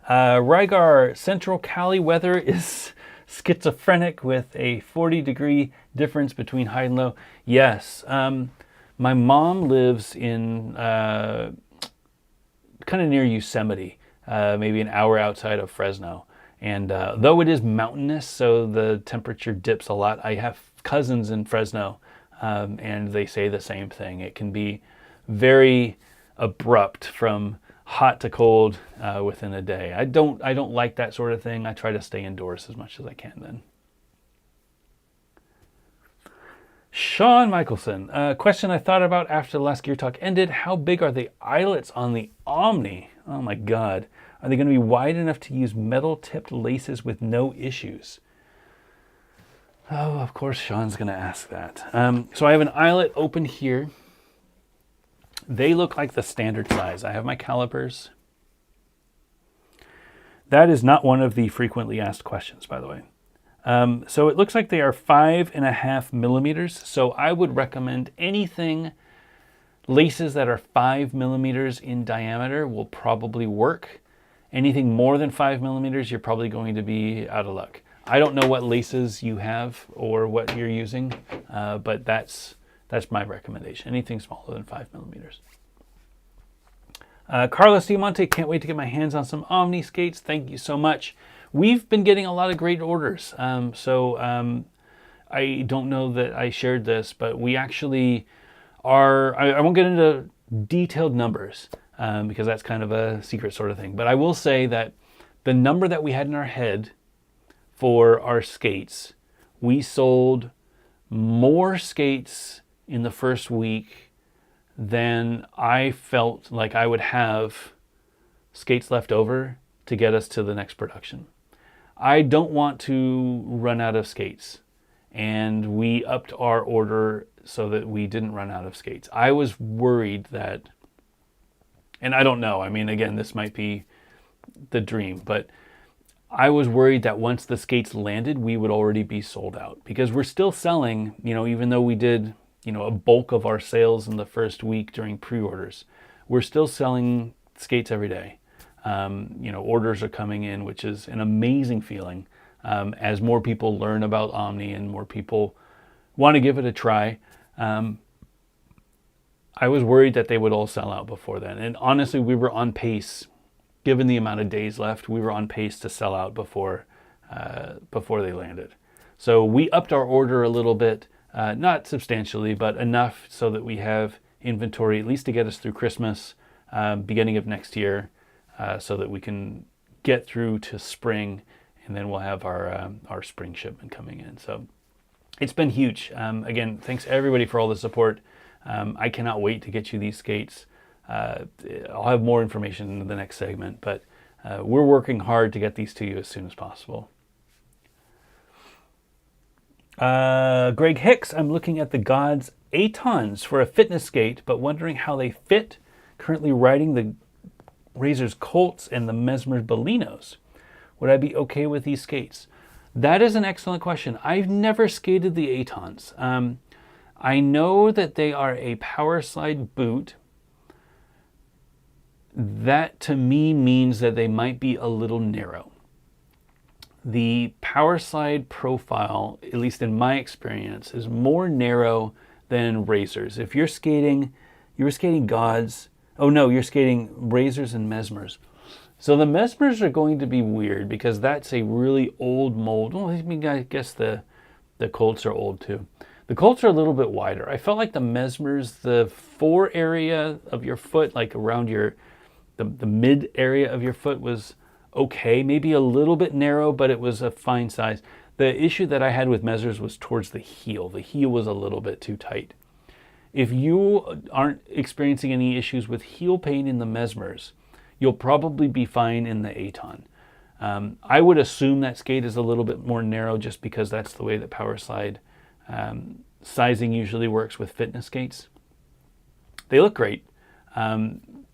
Rygar, Central Cali weather is schizophrenic with a 40-degree difference between high and low. Yes. My mom lives in kind of near Yosemite, maybe an hour outside of Fresno. And though it is mountainous, so the temperature dips a lot, I have cousins in Fresno, and they say the same thing. It can be very abrupt from hot to cold within a day. I don't like that sort of thing. I try to stay indoors as much as I can then. Sean Michelson, a question I thought about after the last Gear Talk ended. How big are the eyelets on the Omni? Oh my God. Are they going to be wide enough to use metal-tipped laces with no issues? Oh, of course Sean's going to ask that. So I have an eyelet open here. They look like the standard size. I have my calipers. That is not one of the frequently asked questions, by the way. So it looks like they are 5.5 millimeters. So I would recommend anything, laces that are 5 millimeters in diameter will probably work. Anything more than 5 millimeters, you're probably going to be out of luck. I don't know what laces you have or what you're using, but that's my recommendation. Anything smaller than 5 millimeters. Carlos Diamante, can't wait to get my hands on some Omni skates. Thank you so much. We've been getting a lot of great orders. I don't know that I shared this, but we actually are, I won't get into detailed numbers because that's kind of a secret sort of thing. But I will say that the number that we had in our head for our skates, we sold more skates in the first week than I felt like I would have skates left over to get us to the next production. I don't want to run out of skates, and we upped our order so that we didn't run out of skates. I was worried that, and I don't know, I mean, again, this might be the dream, but I was worried that once the skates landed, we would already be sold out, because we're still selling, even though we did, a bulk of our sales in the first week during pre-orders, we're still selling skates every day. Orders are coming in, which is an amazing feeling as more people learn about Omni and more people want to give it a try. I was worried that they would all sell out before then. And honestly, we were on pace, given the amount of days left, we were on pace to sell out before they landed. So we upped our order a little bit, not substantially, but enough so that we have inventory at least to get us through Christmas, beginning of next year, so that we can get through to spring, and then we'll have our spring shipment coming in. So it's been huge. Again, thanks everybody for all the support. I cannot wait to get you these skates. I'll have more information in the next segment, but we're working hard to get these to you as soon as possible. Greg Hicks, I'm looking at the Gods Atons for a fitness skate, but wondering how they fit. Currently riding the Razor's Colts and the Mesmer's Bellinos. Would I be okay with these skates? That is an excellent question. I've never skated the Atons. I know that they are a power slide boot. That to me means that they might be a little narrow. The power slide profile, at least in my experience, is more narrow than Razors. If you're skating, you were skating Gods. Oh no, you're skating Razors and Mesmers. So the Mesmers are going to be weird because that's a really old mold. Well, I mean, I guess the Colts are old too. The Colts are a little bit wider. I felt like the Mesmers, the fore area of your foot, like around the mid area of your foot was okay, maybe a little bit narrow, but it was a fine size. The issue that I had with Mesmers was towards the heel. The heel was a little bit too tight. If you aren't experiencing any issues with heel pain in the Mesmers, you'll probably be fine in the Aton. I would assume that skate is a little bit more narrow just because that's the way that power slide sizing usually works with fitness skates. They look great.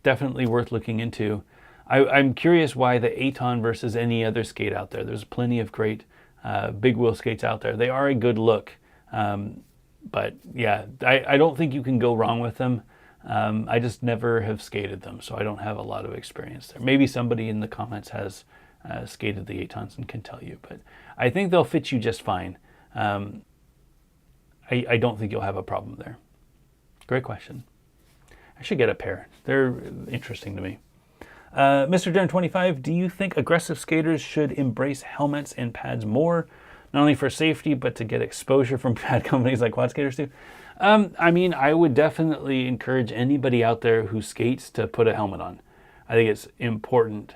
Definitely worth looking into. I'm curious why the Aton versus any other skate out there. There's plenty of great big wheel skates out there. They are a good look. But yeah, I don't think you can go wrong with them. I just never have skated them, so I don't have a lot of experience there. Maybe somebody in the comments has skated the Atons and can tell you, but I think they'll fit you just fine. I don't think you'll have a problem there. Great question. I should get a pair. They're interesting to me. Mr. Darren 25, do you think aggressive skaters should embrace helmets and pads more, not only for safety, but to get exposure from pad companies like Quad Skaters do? I mean, I would definitely encourage anybody out there who skates to put a helmet on. I think it's important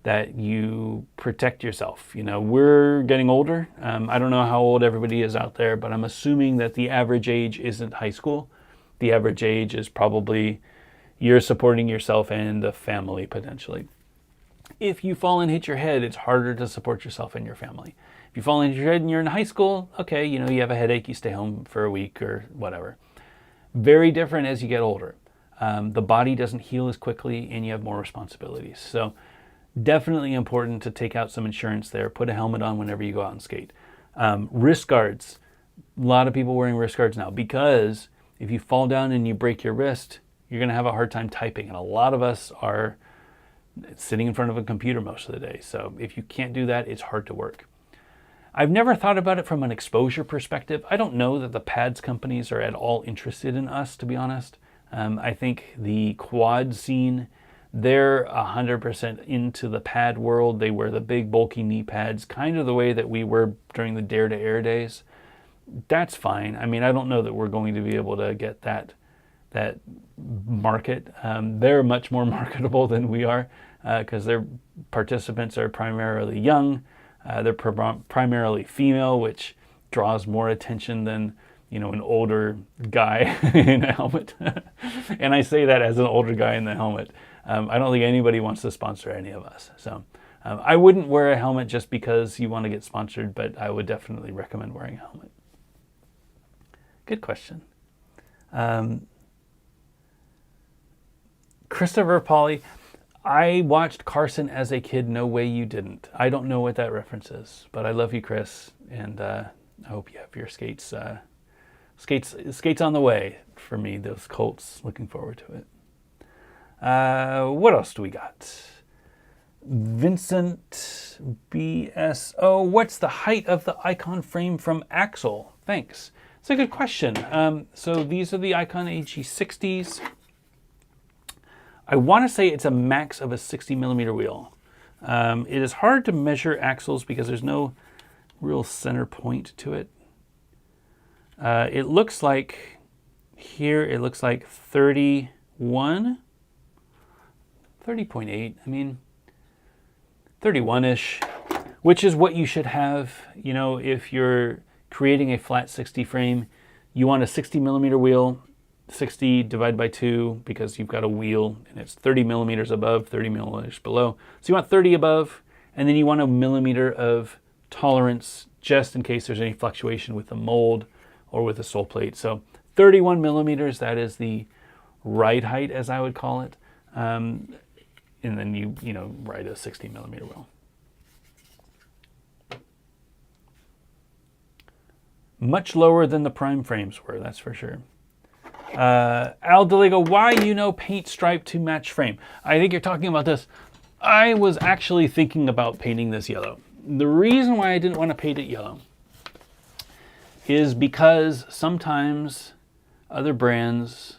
that you protect yourself. You know, we're getting older. I don't know how old everybody is out there, but I'm assuming that the average age isn't high school. The average age is probably you're supporting yourself and a family potentially. If you fall and hit your head, it's harder to support yourself and your family. If you fall and hit your head and you're in high school, okay, you know, you have a headache, you stay home for a week or whatever. Very different as you get older. The body doesn't heal as quickly and you have more responsibilities. So definitely important to take out some insurance there. Put a helmet on whenever you go out and skate. Wrist guards. A lot of people wearing wrist guards now because if you fall down and you break your wrist, you're going to have a hard time typing. And a lot of us are sitting in front of a computer most of the day. So if you can't do that, it's hard to work. I've never thought about it from an exposure perspective. I don't know that the pads companies are at all interested in us, to be honest. I think the quad scene, they're 100% into the pad world. They wear the big bulky knee pads, kind of the way that we were during the Dare to Air days. That's fine. I mean, I don't know that we're going to be able to get that market. They're much more marketable than we are because their participants are primarily young. They're primarily female, which draws more attention than, you know, an older guy in a helmet. And I say that as an older guy in the helmet. I don't think anybody wants to sponsor any of us. So I wouldn't wear a helmet just because you want to get sponsored, but I would definitely recommend wearing a helmet. Good question. Christopher Pauly, I watched Carson as a kid. No way you didn't. I don't know what that reference is, but I love you, Chris, and I hope you have your skates on the way for me. Those Colts, looking forward to it. What else do we got? Vincent BSO, what's the height of the Icon frame from Axle? Thanks. It's a good question. So these are the Icon AG60s. I want to say it's a max of a 60 millimeter wheel. It is hard to measure axles because there's no real center point to it. It looks like here, it looks like 30.8. I mean, 31-ish, which is what you should have. You know, if you're creating a flat 60 frame, you want a 60 millimeter wheel. 60 divided by 2 because you've got a wheel and it's 30 millimeters above, 30 millimeters below. So you want 30 above, and then you want a millimeter of tolerance just in case there's any fluctuation with the mold or with the sole plate. So 31 millimeters, that is the ride height, as I would call it. And then you ride a 60 millimeter wheel. Much lower than the prime frames were, that's for sure. Al Deligo, why paint stripe to match frame? I think you're talking about this. I was actually thinking about painting this yellow. The reason why I didn't want to paint it yellow is because sometimes other brands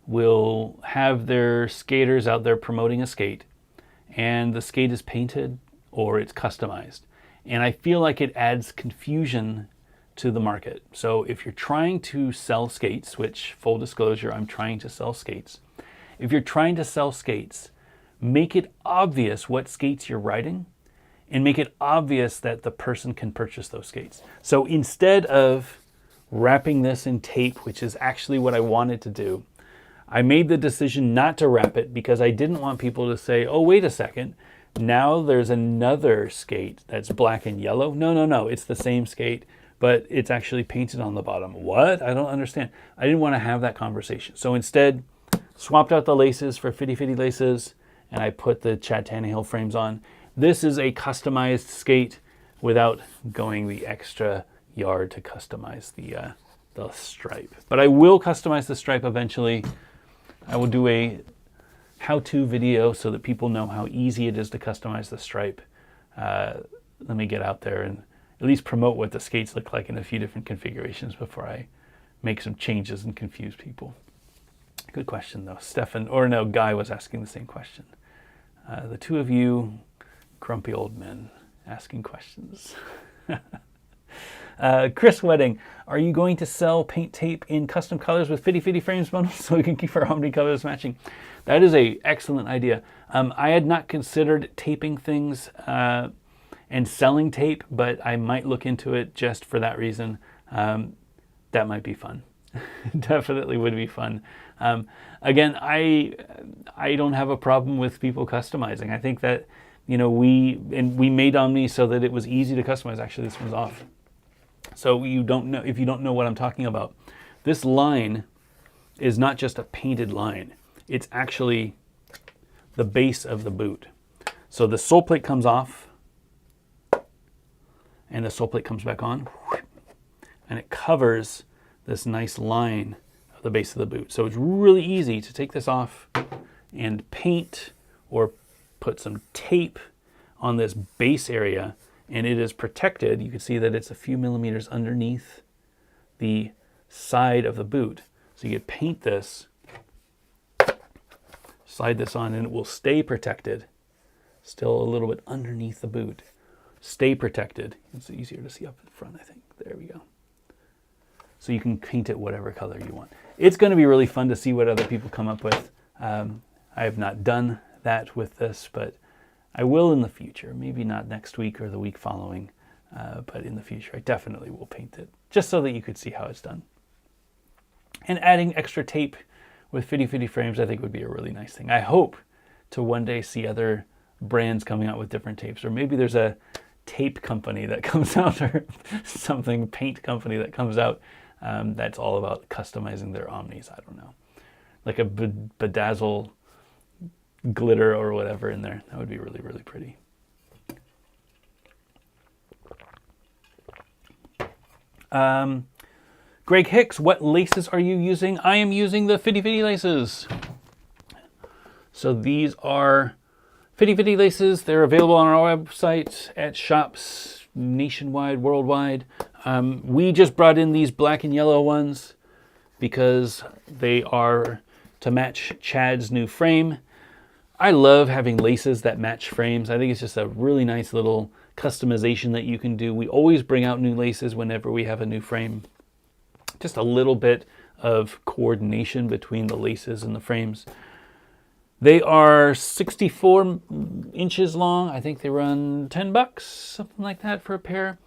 will have their skaters out there promoting a skate and the skate is painted or it's customized. And I feel like it adds confusion to the market. So if you're trying to sell skates, which full disclosure, I'm trying to sell skates. If you're trying to sell skates, make it obvious what skates you're riding and make it obvious that the person can purchase those skates. So instead of wrapping this in tape, which is actually what I wanted to do, I made the decision not to wrap it because I didn't want people to say, oh, wait a second, now there's another skate that's black and yellow. No, it's the same skate, but it's actually painted on the bottom. What? I don't understand. I didn't want to have that conversation. So instead, swapped out the laces for Fitty Fitty laces, and I put the Chad Tannehill frames on. This is a customized skate without going the extra yard to customize the stripe. But I will customize the stripe eventually. I will do a how-to video so that people know how easy it is to customize the stripe. Let me get out there and at least promote what the skates look like in a few different configurations before I make some changes and confuse people. Good question though. Guy was asking the same question. The two of you grumpy old men asking questions. Chris Wedding, are you going to sell paint tape in custom colors with Fitty Fitty Frames bundles so we can keep our Omni colors matching? That is an excellent idea. I had not considered taping things and selling tape, but I might look into it just for that reason. That might be fun. Definitely would be fun. Again, I don't have a problem with people customizing. I think that, you know, we made Omni so that it was easy to customize. Actually, this one's off. So if you don't know what I'm talking about, this line is not just a painted line. It's actually the base of the boot. So the sole plate comes off and the sole plate comes back on, and it covers this nice line of the base of the boot. So it's really easy to take this off and paint or put some tape on this base area, and it is protected. You can see that it's a few millimeters underneath the side of the boot. So you could paint this, slide this on, and it will stay protected. Still a little bit underneath the boot. Stay protected. It's easier to see up in front, I think. There we go. So you can paint it whatever color you want. It's going to be really fun to see what other people come up with. I have not done that with this, but I will in the future. Maybe not next week or the week following, but in the future I definitely will paint it, just so that you could see how it's done. And adding extra tape with Fitty Fitty Frames I think would be a really nice thing. I hope to one day see other brands coming out with different tapes, or maybe there's a tape company that comes out, or something, paint company that comes out that's all about customizing their Omnis. I don't know, like a bedazzle glitter or whatever in there. That would be really, really pretty. Greg Hicks, what laces are you using? I am using the Fitty Fitty laces. So these are Fitty Fitty laces. They're available on our website, at shops nationwide, worldwide. We just brought in these black and yellow ones because they are to match Chad's new frame. I love having laces that match frames. I think it's just a really nice little customization that you can do. We always bring out new laces whenever we have a new frame. Just a little bit of coordination between the laces and the frames. They are 64 inches long. I think they run $10, something like that for a pair.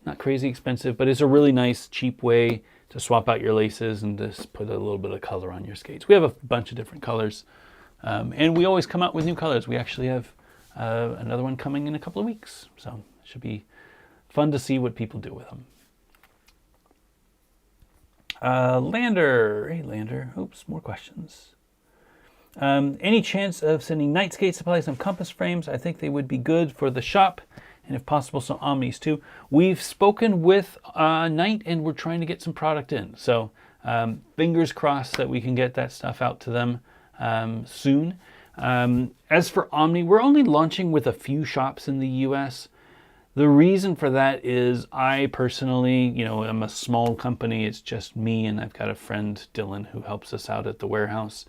Not crazy expensive, but it's a really nice, cheap way to swap out your laces and just put a little bit of color on your skates. We have a bunch of different colors. And we always come out with new colors. We actually have another one coming in a couple of weeks. So it should be fun to see what people do with them. Lander. Hey, Lander. Oops, more questions. Any chance of sending Night Skate Supply some compass frames? I think they would be good for the shop, and if possible, some Omnis too. We've spoken with Night, and we're trying to get some product in. So fingers crossed that we can get that stuff out to them soon. As for Omni, we're only launching with a few shops in the US. The reason for that is I personally, you know, I'm a small company. It's just me, and I've got a friend, Dylan, who helps us out at the warehouse.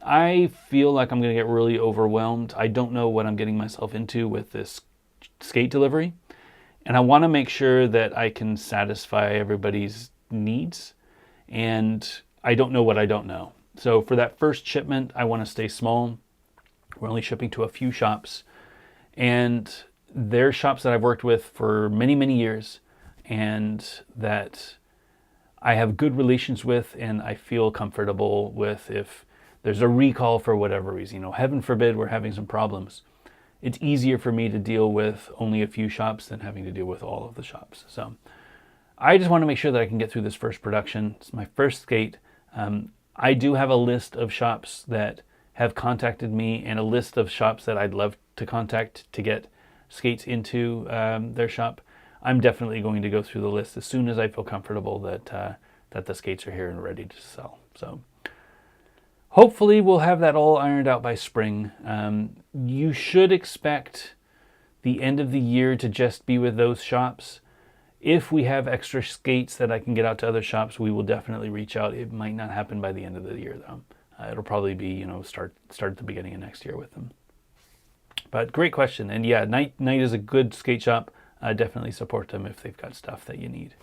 I feel like I'm going to get really overwhelmed. I don't know what I'm getting myself into with this skate delivery, and I want to make sure that I can satisfy everybody's needs, and I don't know what I don't know. So for that first shipment, I want to stay small. We're only shipping to a few shops, and they're shops that I've worked with for many, many years, and that I have good relations with, and I feel comfortable with. If there's a recall for whatever reason, you know, heaven forbid we're having some problems, it's easier for me to deal with only a few shops than having to deal with all of the shops. So I just want to make sure that I can get through this first production. It's my first skate. I do have a list of shops that have contacted me, and a list of shops that I'd love to contact to get skates into their shop. I'm definitely going to go through the list as soon as I feel comfortable that that the skates are here and ready to sell. So hopefully we'll have that all ironed out by spring. You should expect the end of the year to just be with those shops. If we have extra skates that I can get out to other shops, we will definitely reach out. It might not happen by the end of the year, though. It'll probably be, start at the beginning of next year with them. But great question. And yeah, Night is a good skate shop. Definitely support them if they've got stuff that you need.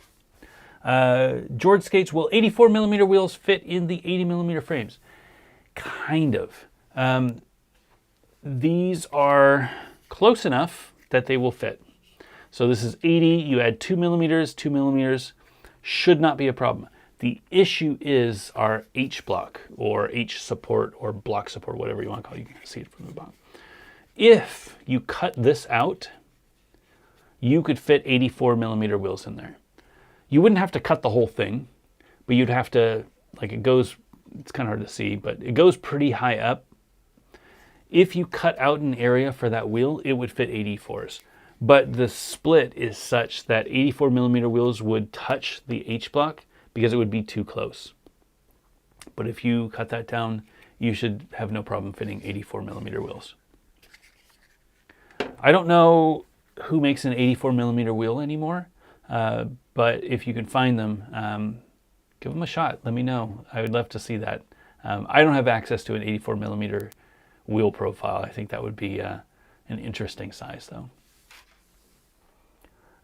George skates, will 84 millimeter wheels fit in the 80 millimeter frames? Kind of. These are close enough that they will fit. So this is 80, you add 2 millimeters, should not be a problem. The issue is our H block or H support or block support, whatever you want to call it. You can see it from the bottom. If you cut this out, you could fit 84 millimeter wheels in there. You wouldn't have to cut the whole thing, but you'd have to, it goes, it's kind of hard to see, but it goes pretty high up. If you cut out an area for that wheel, it would fit 84s. But the split is such that 84 millimeter wheels would touch the H block because it would be too close. But if you cut that down, you should have no problem fitting 84 millimeter wheels. I don't know who makes an 84 millimeter wheel anymore, but if you can find them, give them a shot. Let me know. I would love to see that. I don't have access to an 84 millimeter wheel profile. I think that would be an interesting size, though.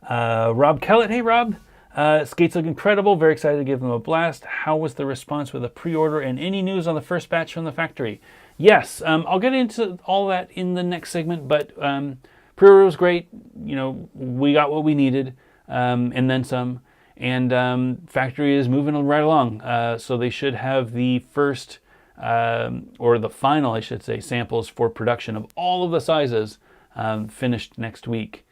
Rob Kellett. Hey, Rob. Skates look incredible. Very excited to give them a blast. How was the response with the pre-order and any news on the first batch from the factory? Yes, I'll get into all that in the next segment, but pre-order was great. We got what we needed and then some. And factory is moving right along. So they should have the first, or the final, I should say, samples for production of all of the sizes finished next week.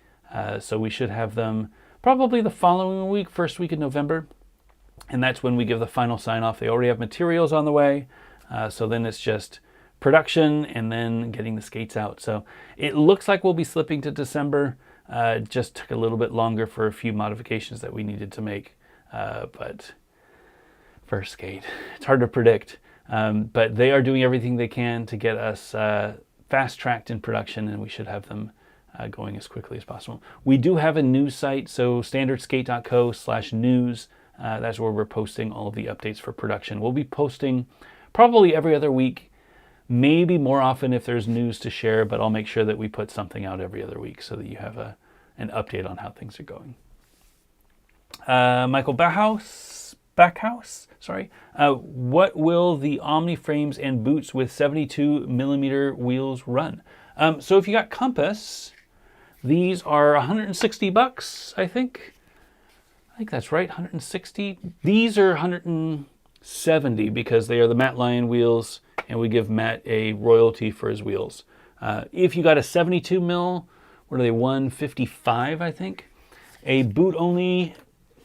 So we should have them probably the following week, first week in November. And that's when we give the final sign off. They already have materials on the way. So then it's just production and then getting the skates out. So it looks like we'll be slipping to December. Just took a little bit longer for a few modifications that we needed to make. But first skate, it's hard to predict. But they are doing everything they can to get us fast-tracked in production, and we should have them going as quickly as possible. We do have a news site, so standardskate.co/news. That's where we're posting all of the updates for production. We'll be posting probably every other week, maybe more often if there's news to share, but I'll make sure that we put something out every other week so that you have an update on how things are going. Michael Backhouse, what will the Omni frames and boots with 72 millimeter wheels run? So if you got Compass, these are $160, I think. I think that's right, 160. These are 170 because they are the Matt Lyon wheels, and we give Matt a royalty for his wheels. If you got a 72 mil, what are they, 155, I think? A boot-only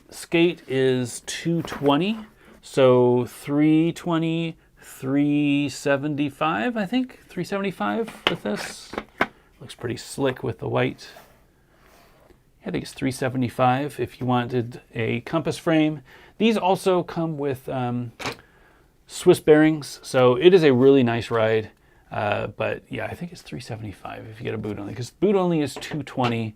skate is 220, so 320, 375, I think, 375 with this. Looks pretty slick with the white. I think it's 375 if you wanted a Compass frame. These also come with Swiss bearings, so it is a really nice ride. But yeah, I think it's 375 if you get a boot only, because boot only is 220.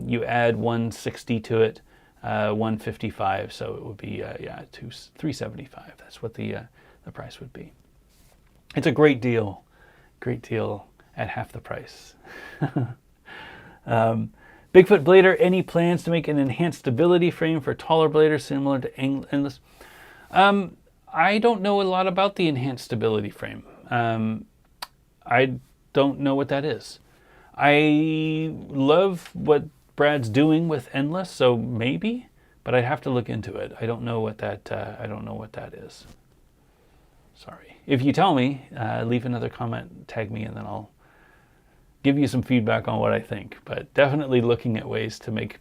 You add 160 to it, 155, so it would be 375. That's what the price would be. It's a great deal at half the price. Bigfoot Blader, any plans to make an enhanced stability frame for taller bladers similar to Endless? I don't know a lot about the enhanced stability frame. I don't know what that is. I love what Brad's doing with Endless, so maybe, but I'd have to look into it. I don't know what that is. Sorry. If you tell me, leave another comment, tag me, and then I'll give you some feedback on what I think. But definitely looking at ways to make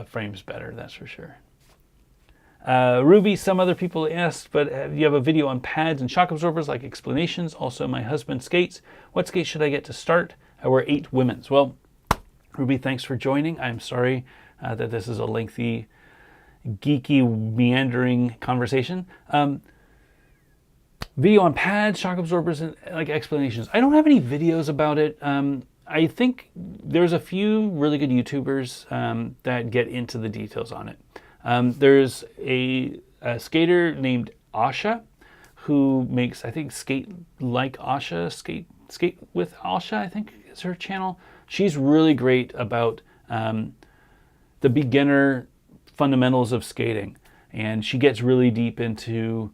frames better, that's for sure. Ruby, some other people asked, but you have a video on pads and shock absorbers, like explanations. Also, my husband skates. What skate should I get to start? I wear 8 women's. Well, Ruby, thanks for joining. I'm sorry that this is a lengthy, geeky, meandering conversation. video on pads, shock absorbers, and like explanations. I don't have any videos about it. I think there's a few really good YouTubers that get into the details on it. There's a skater named Asha who makes, I think, Skate Like Asha, Skate with Asha, I think is her channel. She's really great about the beginner fundamentals of skating, and she gets really deep into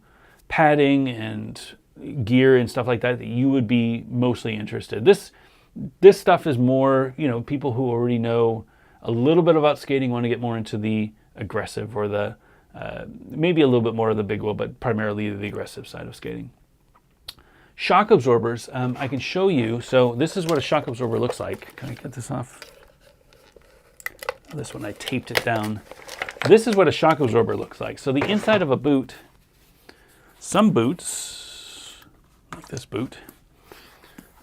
padding and gear and stuff like that you would be mostly interested. This stuff is more, people who already know a little bit about skating want to get more into the aggressive or the maybe a little bit more of the big wheel, but primarily the aggressive side of skating. Shock absorbers, I can show you. So this is what a shock absorber looks like. Can I get this off? This one, I taped it down. This is what a shock absorber looks like. So the inside of a boot, some boots, like this boot,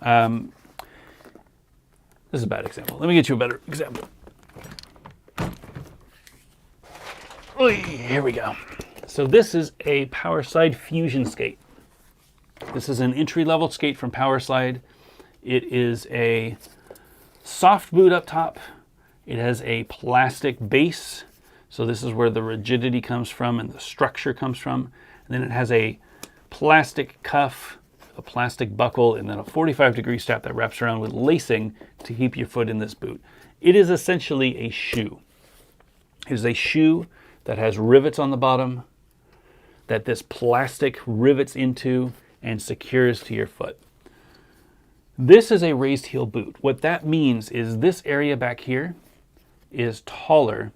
this is a bad example. Let me get you a better example. Here we go. So this is a Powerslide Fusion skate. This is an entry-level skate from Powerslide. It is a soft boot up top. It has a plastic base. So this is where the rigidity comes from and the structure comes from. And then it has a plastic cuff, a plastic buckle, and then a 45-degree strap that wraps around with lacing to keep your foot in this boot. It is essentially a shoe. It is a shoe that has rivets on the bottom that this plastic rivets into and secures to your foot. This is a raised heel boot. What that means is this area back here is taller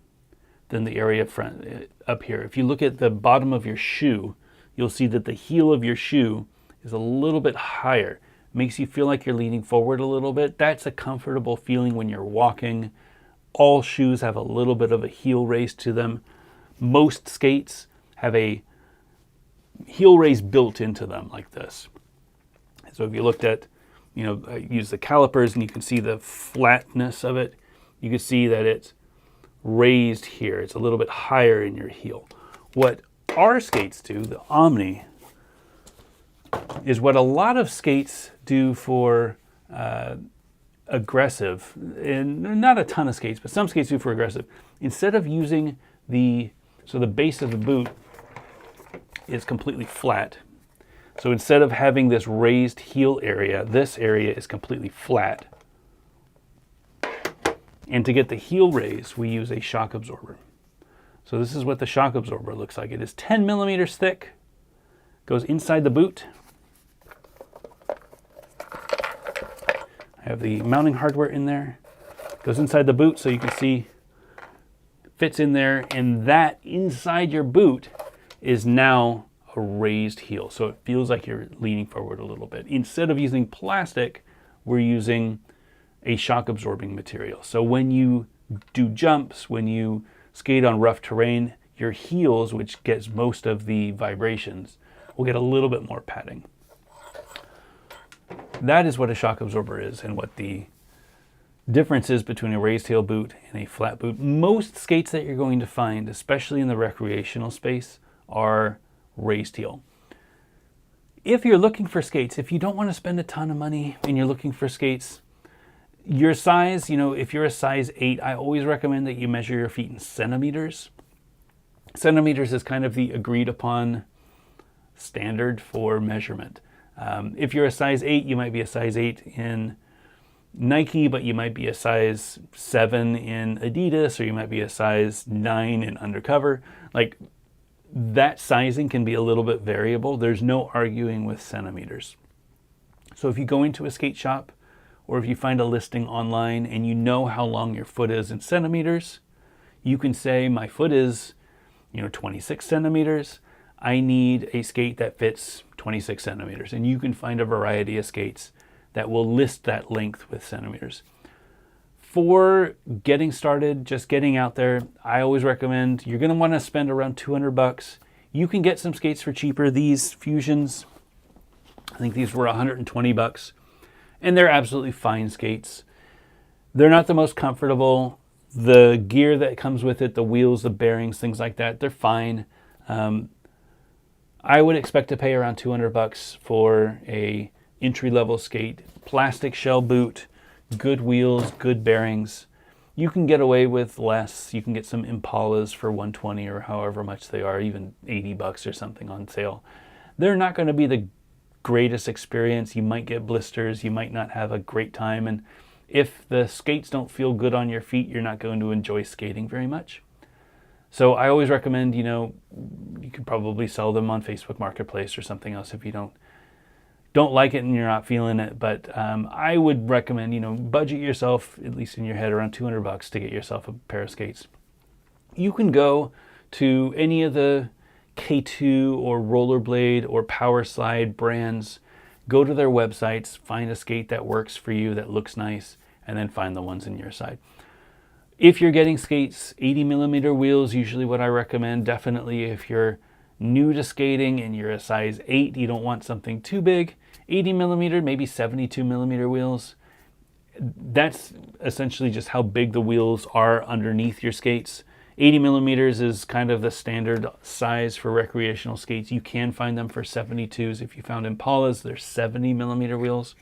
than the area front up here. If you look at the bottom of your shoe, you'll see that the heel of your shoe is a little bit higher. Makes you feel like you're leaning forward a little bit. That's a comfortable feeling when you're walking. All shoes have a little bit of a heel raise to them. Most skates have a heel raise built into them like this. So if you looked at, I use the calipers and you can see the flatness of it. You can see that it's raised here. It's a little bit higher in your heel. What our skates do, the Omni, is what a lot of skates do for aggressive, and not a ton of skates, but some skates do for aggressive. Instead of using the base of the boot is completely flat. So instead of having this raised heel area, this area is completely flat. And to get the heel raise, we use a shock absorber. So this is what the shock absorber looks like. It is 10 millimeters thick, goes inside the boot. I have the mounting hardware in there. Goes inside the boot so you can see fits in there, and that inside your boot is now a raised heel. So it feels like you're leaning forward a little bit. Instead of using plastic, we're using a shock absorbing material. So when you do jumps, when you skate on rough terrain, your heels, which gets most of the vibrations, will get a little bit more padding. That is what a shock absorber is and what the difference is between a raised heel boot and a flat boot. Most skates that you're going to find, especially in the recreational space, are raised heel. If you're looking for skates, if you don't want to spend a ton of money and you're looking for skates, your size, if you're a size 8, I always recommend that you measure your feet in centimeters. Centimeters is kind of the agreed upon standard for measurement. If you're a size 8, you might be a size 8 in Nike, but you might be a size 7 in Adidas, or you might be a size 9 in Undercover. Like, that sizing can be a little bit variable. There's no arguing with centimeters. So if you go into a skate shop, or if you find a listing online and you know how long your foot is in centimeters, you can say, my foot is, 26 centimeters. I need a skate that fits 26 centimeters. And you can find a variety of skates that will list that length with centimeters. For getting started, just getting out there, I always recommend you're going to want to spend around $200. You can get some skates for cheaper. These Fusions, I think these were $120. And they're absolutely fine skates. They're not the most comfortable. The gear that comes with it, the wheels, the bearings, things like that, they're fine. I would expect to pay around $200 for a entry-level skate, plastic shell boot, good wheels, good bearings. You can get away with less. You can get some Impalas for $120 or however much they are, even $80 or something on sale. They're not going to be the greatest experience. You might get blisters. You might not have a great time. And if the skates don't feel good on your feet, you're not going to enjoy skating very much. So I always recommend, you could probably sell them on Facebook Marketplace or something else if you don't like it and you're not feeling it. But I would recommend, budget yourself, at least in your head, around $200 to get yourself a pair of skates. You can go to any of the K2 or Rollerblade or Power Slide brands, go to their websites, find a skate that works for you, that looks nice, and then find the ones in your size. If you're getting skates, 80mm wheels, usually what I recommend. Definitely if you're new to skating and you're a size 8, you don't want something too big, 80mm, maybe 72mm wheels. That's essentially just how big the wheels are underneath your skates. 80mm is kind of the standard size for recreational skates. You can find them for 72s. If you found Impalas, they're 70mm wheels.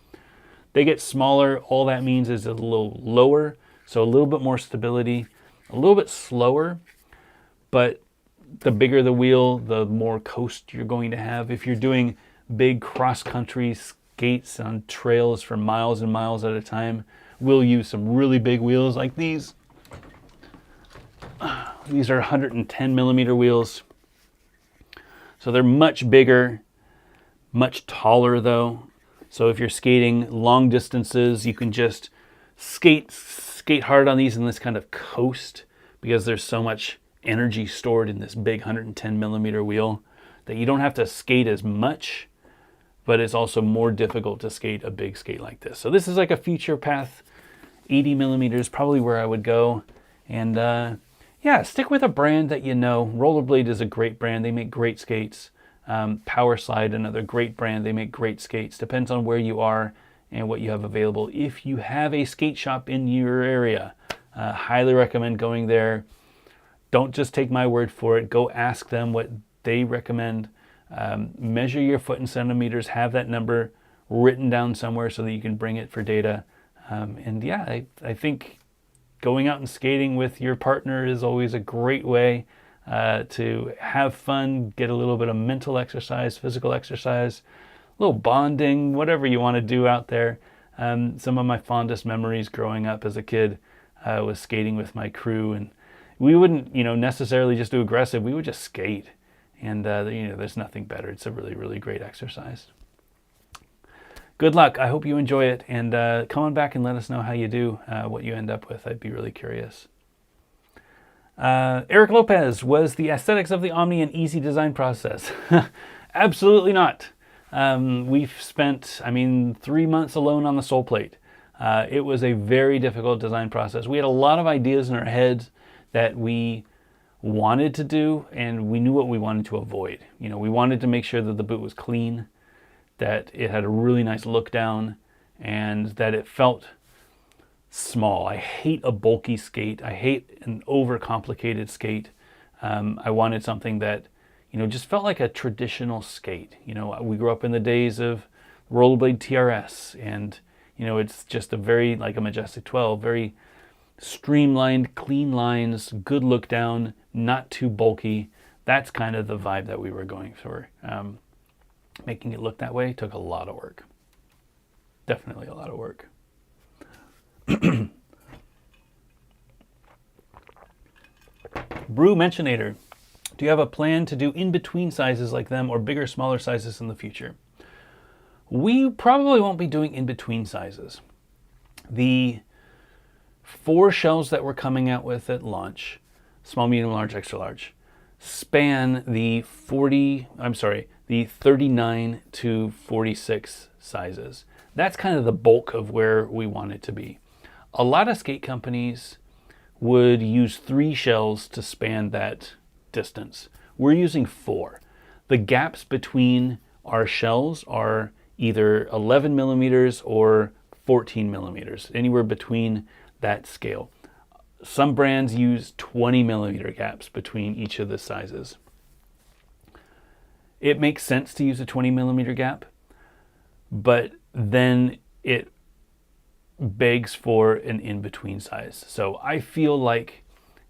They get smaller. All that means is a little lower, so a little bit more stability, a little bit slower, but the bigger the wheel, the more coast you're going to have. If you're doing big cross-country skates on trails for miles and miles at a time, we'll use some really big wheels like these. These are 110mm wheels. So they're much bigger, much taller though. So if you're skating long distances, you can just skate hard on these and this kind of coast, because there's so much energy stored in this big 110mm wheel that you don't have to skate as much, but it's also more difficult to skate a big skate like this. So this is like a future path. 80mm is probably where I would go. And yeah, stick with a brand that you know. Rollerblade is a great brand. They make great skates. Power Slide, another great brand. They make great skates. Depends on where you are and what you have available. If you have a skate shop in your area, highly recommend going there. Don't just take my word for it. Go ask them what they recommend. Measure your foot in centimeters. Have that number written down somewhere so that you can bring it for data. And yeah, I think going out and skating with your partner is always a great way to have fun, get a little bit of mental exercise, physical exercise, a little bonding, whatever you want to do out there. Some of my fondest memories growing up as a kid was skating with my crew, and we wouldn't, necessarily just do aggressive. We would just skate, and there's nothing better. It's a really, really great exercise. Good luck. I hope you enjoy it, and come on back and let us know how you do, what you end up with. I'd be really curious. Eric Lopez, was the aesthetics of the Omni an easy design process? Absolutely not. We've spent, 3 months alone on the sole plate. It was a very difficult design process. We had a lot of ideas in our heads that we wanted to do, and we knew what we wanted to avoid. We wanted to make sure that the boot was clean, that it had a really nice look down, and that it felt small. I hate a bulky skate. I hate an overcomplicated skate. I wanted something that, just felt like a traditional skate. We grew up in the days of Rollerblade TRS, and, it's just like a Majestic 12, very streamlined, clean lines, good look down, not too bulky. That's kind of the vibe that we were going for. Making it look that way took a lot of work. Definitely a lot of work. Brew Mentionator. Do you have a plan to do in-between sizes like them or bigger, smaller sizes in the future? We probably won't be doing in-between sizes. The 4 shells that we're coming out with at launch, small, medium, large, extra large, span the 39 to 46 sizes. That's kind of the bulk of where we want it to be. A lot of skate companies would use 3 shells to span that distance. We're using 4. The gaps between our shells are either 11mm or 14mm, anywhere between that scale. Some brands use 20mm gaps between each of the sizes. it makes sense to use a 20 millimeter gap, but then it begs for an in-between size. So I feel like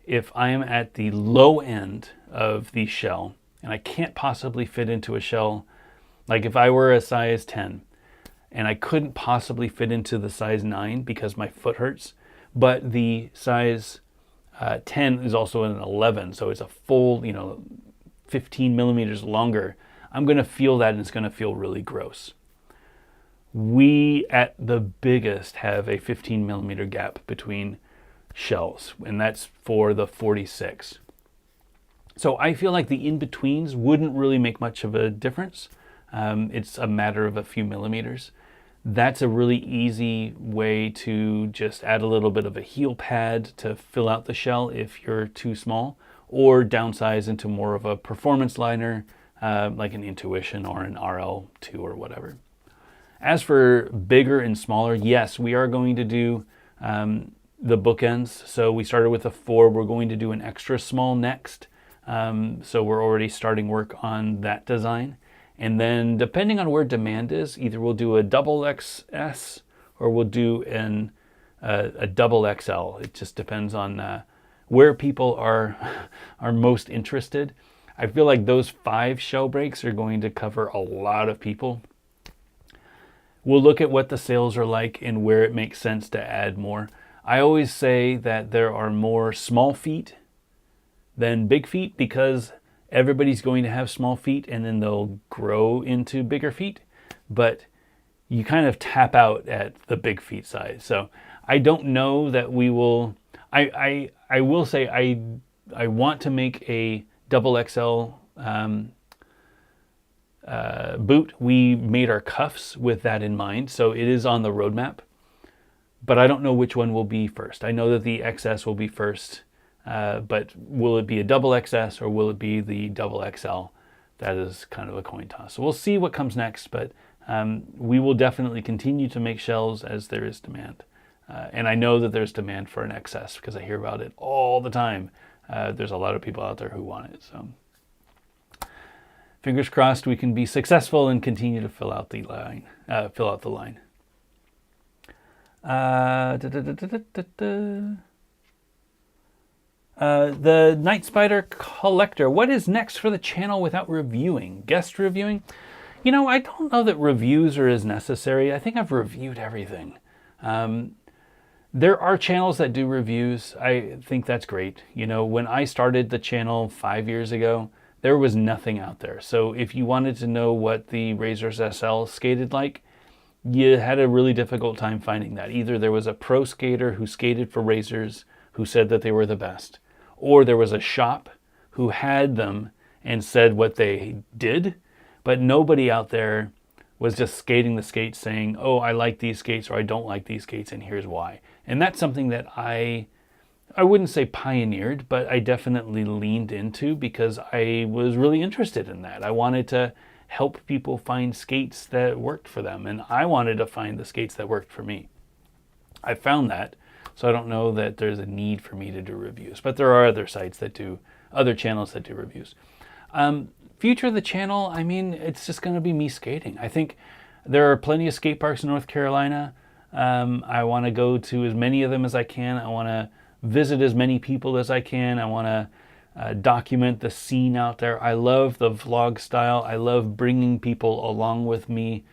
if I am at the low end of the shell and I can't possibly fit into a shell, like if I were a size 10 and I couldn't possibly fit into the size 9 because my foot hurts, but the size 10 is also an 11, so it's a full, 15 millimeters longer, I'm going to feel that and it's going to feel really gross. We at the biggest have a 15 millimeter gap between shells, and that's for the 46. So I feel like the in-betweens wouldn't really make much of a difference. It's a matter of a few millimeters. That's a really easy way to just add a little bit of a heel pad to fill out the shell if you're too small, or downsize into more of a performance liner, like an Intuition or an RL2 or whatever. As for bigger and smaller, yes, we are going to do the bookends. So we started with a 4. We're going to do an extra small next. So we're already starting work on that design. And then depending on where demand is, either we'll do a double XS or we'll do a double XL. It just depends on where people are most interested. I feel like those 5 shell breaks are going to cover a lot of people. We'll look at what the sales are like and where it makes sense to add more. I always say that there are more small feet than big feet because everybody's going to have small feet and then they'll grow into bigger feet. But you kind of tap out at the big feet size. So I don't know that we will... I will say I want to make a double XL boot. We made our cuffs with that in mind, so it is on the roadmap, but I don't know which one will be first. I know that the XS will be first, but will it be a double XS or will it be the double XL? That is kind of a coin toss. So we'll see what comes next, but we will definitely continue to make shells as there is demand. And I know that there's demand for an XS because I hear about it all the time. There's a lot of people out there who want it, so fingers crossed we can be successful and continue to fill out the line. The Night Spider Collector. What is next for the channel without reviewing? Guest reviewing? I don't know that reviews are as necessary. I think I've reviewed everything. There are channels that do reviews. I think that's great. When I started the channel 5 years ago, there was nothing out there. So if you wanted to know what the Razors SL skated like, you had a really difficult time finding that. Either there was a pro skater who skated for Razors who said that they were the best, or there was a shop who had them and said what they did, but nobody out there was just skating the skates saying, oh, I like these skates or I don't like these skates and here's why. And that's something that I wouldn't say pioneered, but I definitely leaned into because I was really interested in that. I wanted to help people find skates that worked for them, and I wanted to find the skates that worked for me. I found that, so I don't know that there's a need for me to do reviews, but there are other sites that do, other channels that do reviews. Future of the channel, it's just going to be me skating. I think there are plenty of skate parks in North Carolina. I want to go to as many of them as I can. I want to visit as many people as I can. I want to document the scene out there. I love the vlog style. I love bringing people along with me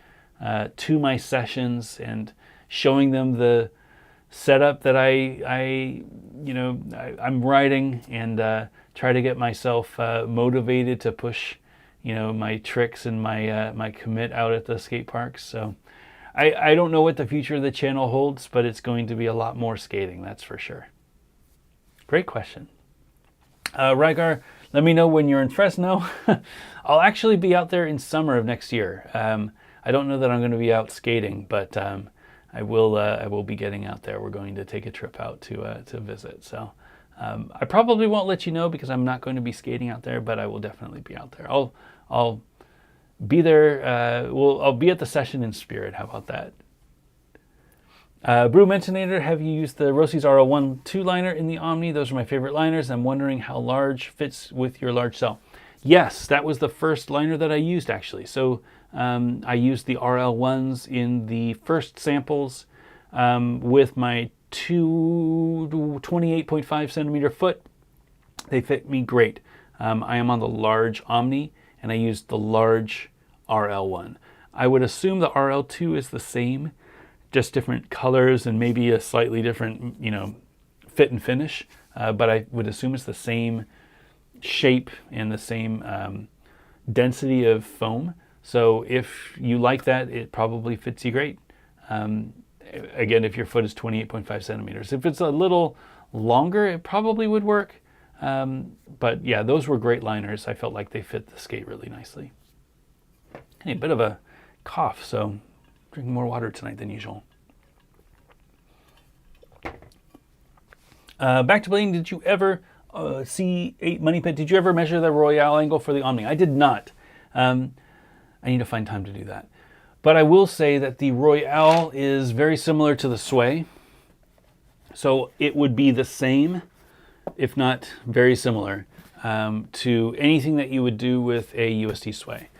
to my sessions and showing them the setup that I'm riding and try to get myself motivated to push, my tricks and my commit out at the skate parks. So I don't know what the future of the channel holds, but it's going to be a lot more skating, that's for sure. Great question. Rygar, let me know when you're in Fresno. I'll actually be out there in summer of next year. I don't know that I'm going to be out skating, but I will be getting out there. We're going to take a trip out to visit. So I probably won't let you know because I'm not going to be skating out there, but I will definitely be out there. I'll be there. I'll be at the session in spirit. How about that? Brew Mentionator, have you used the Rossi's RL1 2 liner in the Omni? Those are my favorite liners. I'm wondering how large fits with your large cell. Yes, that was the first liner that I used actually. So I used the RL1s in the first samples with my 28.5 centimeter foot. They fit me great. I am on the large Omni, and I used the large RL1. I would assume the RL2 is the same, just different colors and maybe a slightly different, fit and finish. But I would assume it's the same shape and the same density of foam. So if you like that, it probably fits you great. Again, if your foot is 28.5 centimeters. If it's a little longer, it probably would work. But yeah, those were great liners. I felt like they fit the skate really nicely. Hey, a bit of a cough, so drinking more water tonight than usual. Back to blading, did you ever see 8 Money Pit? Did you ever measure the Royale angle for the Omni? I did not. I need to find time to do that. But I will say that the Royale is very similar to the Sway. So it would be the same, if not very similar, to anything that you would do with a USD Sway.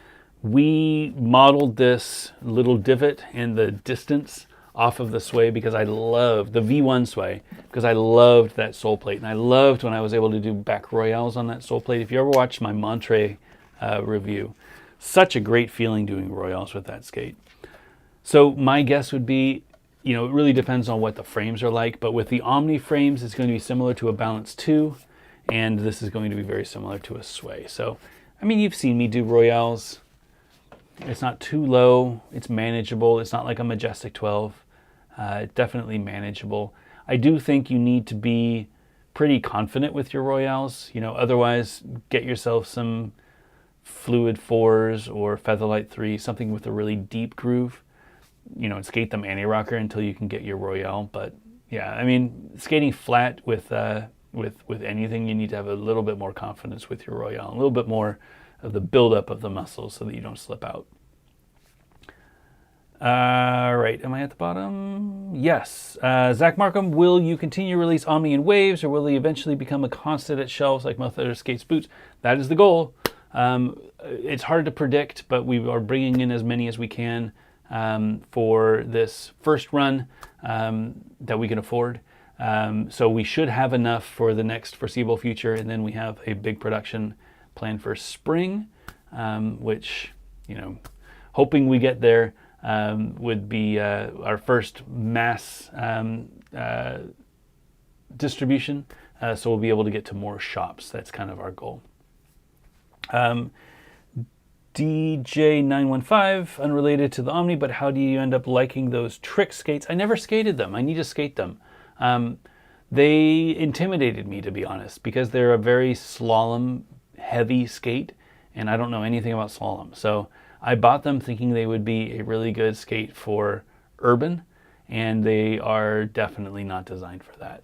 We modeled this little divot and the distance off of the Sway because I loved the V1 Sway, because I loved that sole plate. And I loved when I was able to do back Royales on that sole plate. If you ever watched my Monterey review, such a great feeling doing Royales with that skate. So my guess would be, it really depends on what the frames are like, but with the Omni frames, it's going to be similar to a Balance 2, and this is going to be very similar to a Sway. So, you've seen me do Royales. It's not too low, it's manageable. It's not like a Majestic 12. Definitely manageable. I do think you need to be pretty confident with your Royales. Otherwise, get yourself some Fluid 4s or Featherlight 3, something with a really deep groove. And skate them anti-rocker until you can get your Royale. But yeah, skating flat with anything, you need to have a little bit more confidence with your Royale, a little bit more of the buildup of the muscles so that you don't slip out. All right, am I at the bottom? Yes. Zach Markham, will you continue to release Omni in waves, or will they eventually become a constant at shelves like most other skates boots? That is the goal. It's hard to predict, but we are bringing in as many as we can for this first run that we can afford. So we should have enough for the next foreseeable future, and then we have a big production planned for spring, which, hoping we get there, would be our first mass distribution. So we'll be able to get to more shops. That's kind of our goal. DJ915, unrelated to the Omni, but how do you end up liking those trick skates? I never skated them. I need to skate them. They intimidated me, to be honest, because they're a very slalom heavy skate, and I don't know anything about slalom. So I bought them thinking they would be a really good skate for urban, and they are definitely not designed for that.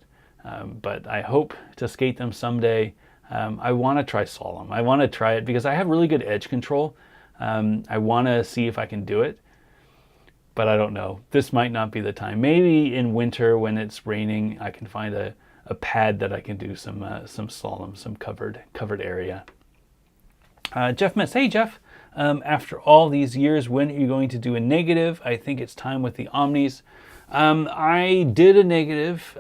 But I hope to skate them someday. I want to try slalom. I want to try it because I have really good edge control. I want to see if I can do it, but I don't know. This might not be the time. Maybe in winter when it's raining, I can find a pad that I can do some slalom, some covered area. Jeff Metz, hey Jeff. After all these years, when are you going to do a negative? I think it's time with the Omnis. I did a negative.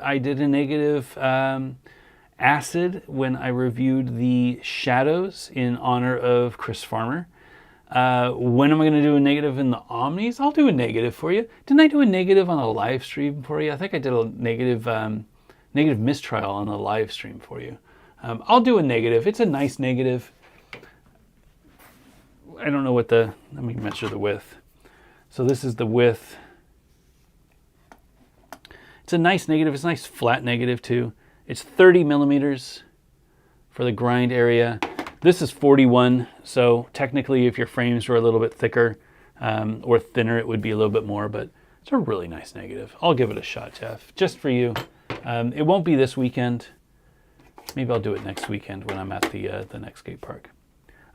Acid when I reviewed the Shadows in honor of Chris Farmer. When am I going to do a negative in the Omnis? I'll do a negative for you. Didn't I do a negative on a live stream for you? I think I did a negative mistrial on a live stream for you. I'll do a negative. It's a nice negative. I don't know let me measure the width. So this is the width. It's a nice negative. It's a nice flat negative too. It's 30 millimeters for the grind area. This is 41, so technically if your frames were a little bit thicker or thinner, it would be a little bit more, but it's a really nice negative. I'll give it a shot, Jeff, just for you. It won't be this weekend. Maybe I'll do it next weekend when I'm at the next skate park.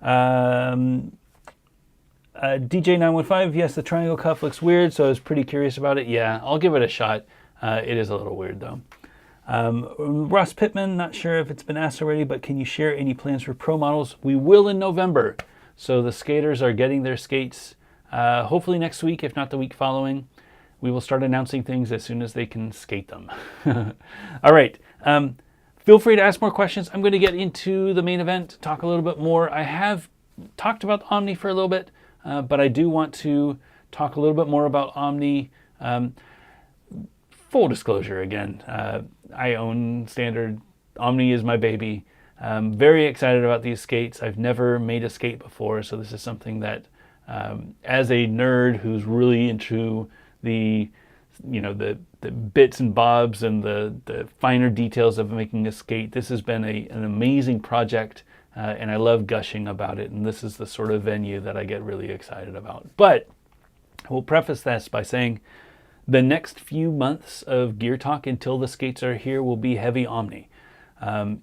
DJ915, yes, the triangle cuff looks weird, so I was pretty curious about it. Yeah, I'll give it a shot. It is a little weird, though. Ross Pittman, not sure if it's been asked already, but can you share any plans for pro models? We will in November. So the skaters are getting their skates hopefully next week, if not the week following. We will start announcing things as soon as they can skate them. All right. Feel free to ask more questions. I'm going to get into the main event, talk a little bit more. I have talked about Omni for a little bit, but I do want to talk a little bit more about Omni. Full disclosure again, I own Standard. Omni is my baby. I'm very excited about these skates. I've never made a skate before, so this is something that, as a nerd who's really into the bits and bobs and the finer details of making a skate, this has been an amazing project, and I love gushing about it, and this is the sort of venue that I get really excited about. But I will preface this by saying the next few months of Gear Talk until the skates are here will be heavy Omni.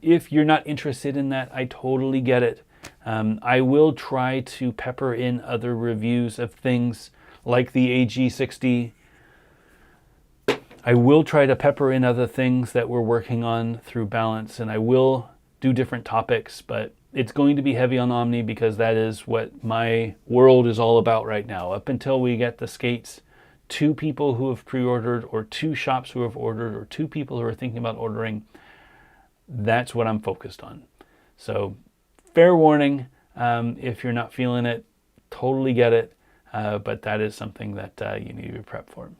If you're not interested in that, I totally get it. I will try to pepper in other reviews of things like the AG60. I will try to pepper in other things that we're working on through Balance, and I will do different topics, but it's going to be heavy on Omni because that is what my world is all about right now. Up until we get the skates, 2 people who have pre-ordered, or 2 shops who have ordered, or 2 people who are thinking about ordering, that's what I'm focused on. So fair warning, if you're not feeling it, totally get it, but that is something that you need to be prepped for.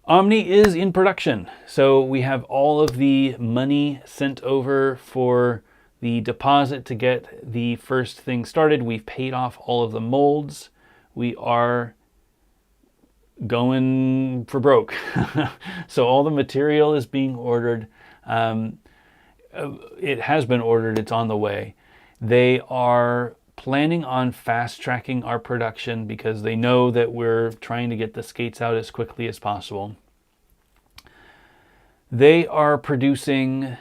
Omni is in production, so we have all of the money sent over for the deposit to get the first thing started. We've paid off all of the molds. We are going for broke. So all the material is being ordered. It has been ordered. It's on the way. They are planning on fast tracking our production because they know that we're trying to get the skates out as quickly as possible. They are producing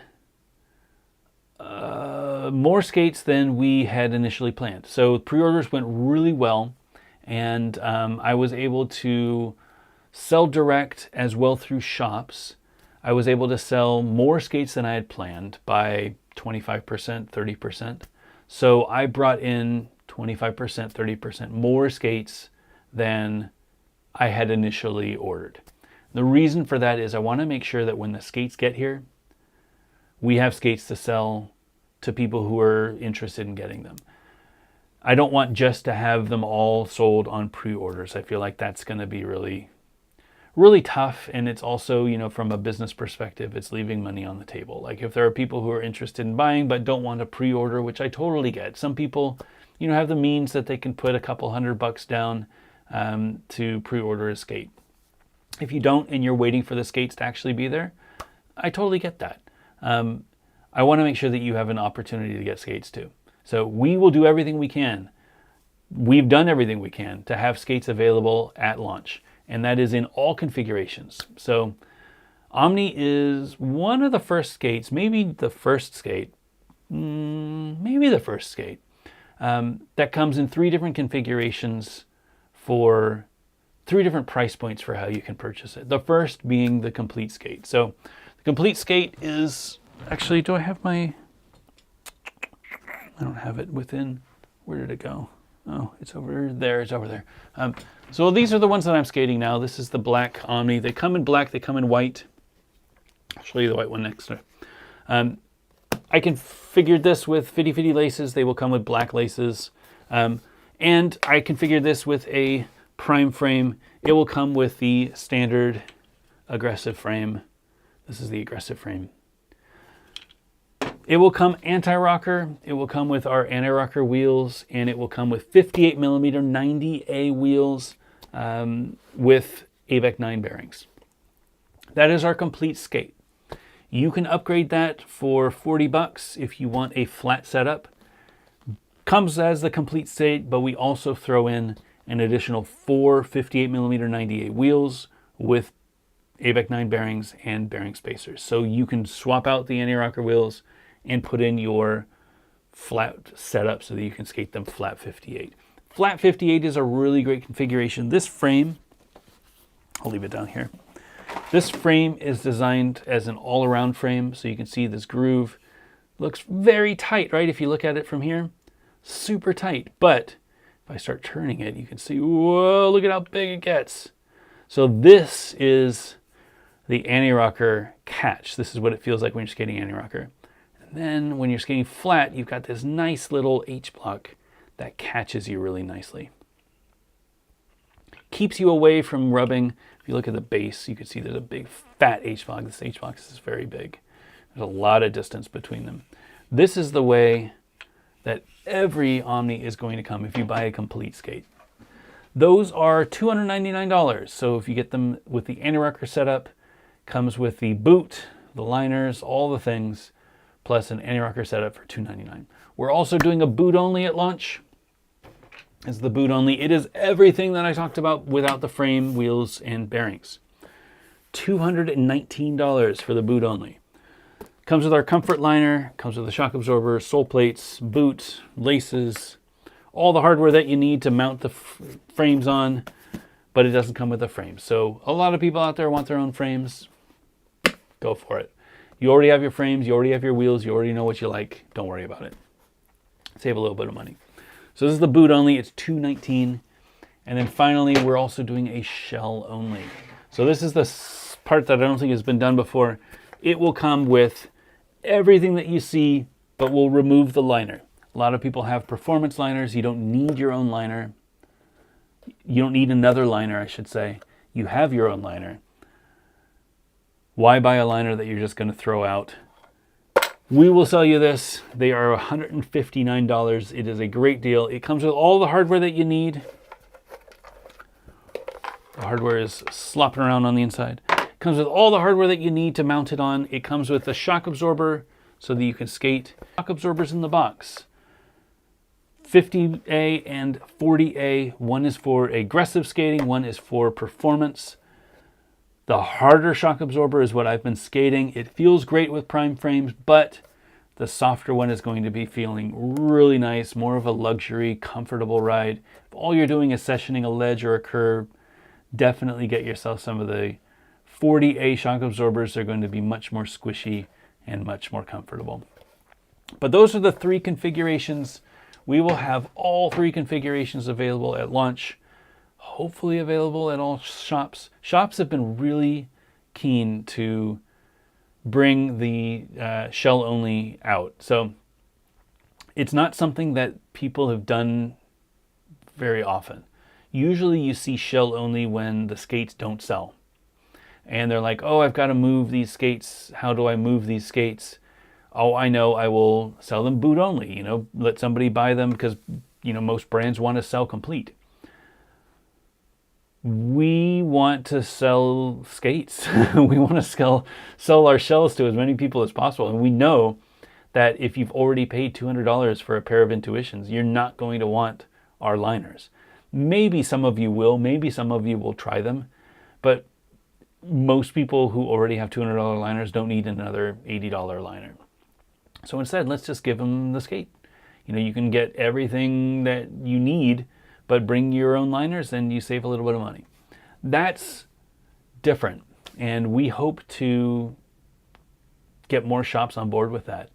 more skates than we had initially planned. So pre-orders went really well, and I was able to sell direct as well through shops. I was able to sell more skates than I had planned by 25%, 30%. So I brought in 25%, 30% more skates than I had initially ordered. The reason for that is I want to make sure that when the skates get here, we have skates to sell to people who are interested in getting them. I don't want just to have them all sold on pre-orders. I feel like that's going to be really, really tough. And it's also, from a business perspective, it's leaving money on the table. Like if there are people who are interested in buying but don't want to pre-order, which I totally get. Some people, have the means that they can put a couple $100 down to pre-order a skate. If you don't and you're waiting for the skates to actually be there, I totally get that. I want to make sure that you have an opportunity to get skates too. So we will do everything we can. We've done everything we can to have skates available at launch, and that is in all configurations. So Omni is one of the first skates, maybe the first skate, that comes in 3 different configurations for 3 different price points for how you can purchase it. The first being the complete skate. So the complete skate is, actually, do I have my, I don't have it within, where did it go? Oh, it's over there, it's over there. So these are the ones that I'm skating now. This is the black Omni. They come in black, they come in white. I'll show you the white one next. I configured this with fitty laces. They will come with black laces. And I configured this with a prime frame. It will come with the standard aggressive frame. This is the aggressive frame. It will come anti-rocker. It will come with our anti-rocker wheels, and it will come with 58 millimeter 90A wheels with AVEC 9 bearings. That is our complete skate. You can upgrade that for $40 if you want a flat setup. Comes as the complete skate, but we also throw in an additional 4 58 millimeter 90A wheels with AVEC 9 bearings and bearing spacers. So you can swap out the anti-rocker wheels and put in your flat setup so that you can skate them flat 58. Flat 58 is a really great configuration. This frame, I'll leave it down here. This frame is designed as an all-around frame, so you can see this groove looks very tight, right? If you look at it from here, super tight. But if I start turning it, you can see, whoa, look at how big it gets. So this is the anti-rocker catch. This is what it feels like when you're skating anti-rocker. And then when you're skating flat, you've got this nice little H-block that catches you really nicely. Keeps you away from rubbing. If you look at the base, you can see there's a big fat H-block. This H-block is very big. There's a lot of distance between them. This is the way that every Omni is going to come if you buy a complete skate. Those are $299. So if you get them with the anti-rocker setup, comes with the boot, the liners, all the things, plus an anti-rocker setup for $299. We're also doing a boot only at launch. It's the boot only. It is everything that I talked about without the frame, wheels, and bearings. $219 for the boot only. Comes with our comfort liner, comes with the shock absorber, sole plates, boot, laces, all the hardware that you need to mount the frames on, but it doesn't come with a frame. So a lot of people out there want their own frames. Go for it. You already have your frames, you already have your wheels, you already know what you like. Don't worry about it. Save a little bit of money. So this is the boot only, it's $219. And then finally, we're also doing a shell only. So this is the part that I don't think has been done before. It will come with everything that you see, but we'll remove the liner. A lot of people have performance liners. You don't need your own liner. You don't need another liner, I should say. You have your own liner. Why buy a liner that you're just going to throw out? We will sell you this. They are $159. It is a great deal. It comes with all the hardware that you need. The hardware is slopping around on the inside. It comes with all the hardware that you need to mount it on. It comes with the shock absorber so that you can skate. Shock absorbers in the box. 50A and 40A. One is for aggressive skating, one is for performance. The harder shock absorber is what I've been skating. It feels great with prime frames, but the softer one is going to be feeling really nice, more of a luxury, comfortable ride. If all you're doing is sessioning a ledge or a curb, definitely get yourself some of the 40A shock absorbers. They're going to be much more squishy and much more comfortable. But those are the three configurations. We will have all three configurations available at launch. Hopefully available at all shops. Shops have been really keen to bring the shell only out. So it's not something that people have done very often. Usually you see shell only when the skates don't sell. And they're like, oh, I've got to move these skates. How do I move these skates? Oh, I know, I will sell them boot only. Let somebody buy them because, most brands want to sell complete. We want to sell skates. We want to sell our shells to as many people as possible. And we know that if you've already paid $200 for a pair of Intuitions, you're not going to want our liners. Maybe some of you will. Maybe some of you will try them. But most people who already have $200 liners don't need another $80 liner. So instead, let's just give them the skate. You can get everything that you need, but bring your own liners and you save a little bit of money. That's different. And we hope to get more shops on board with that.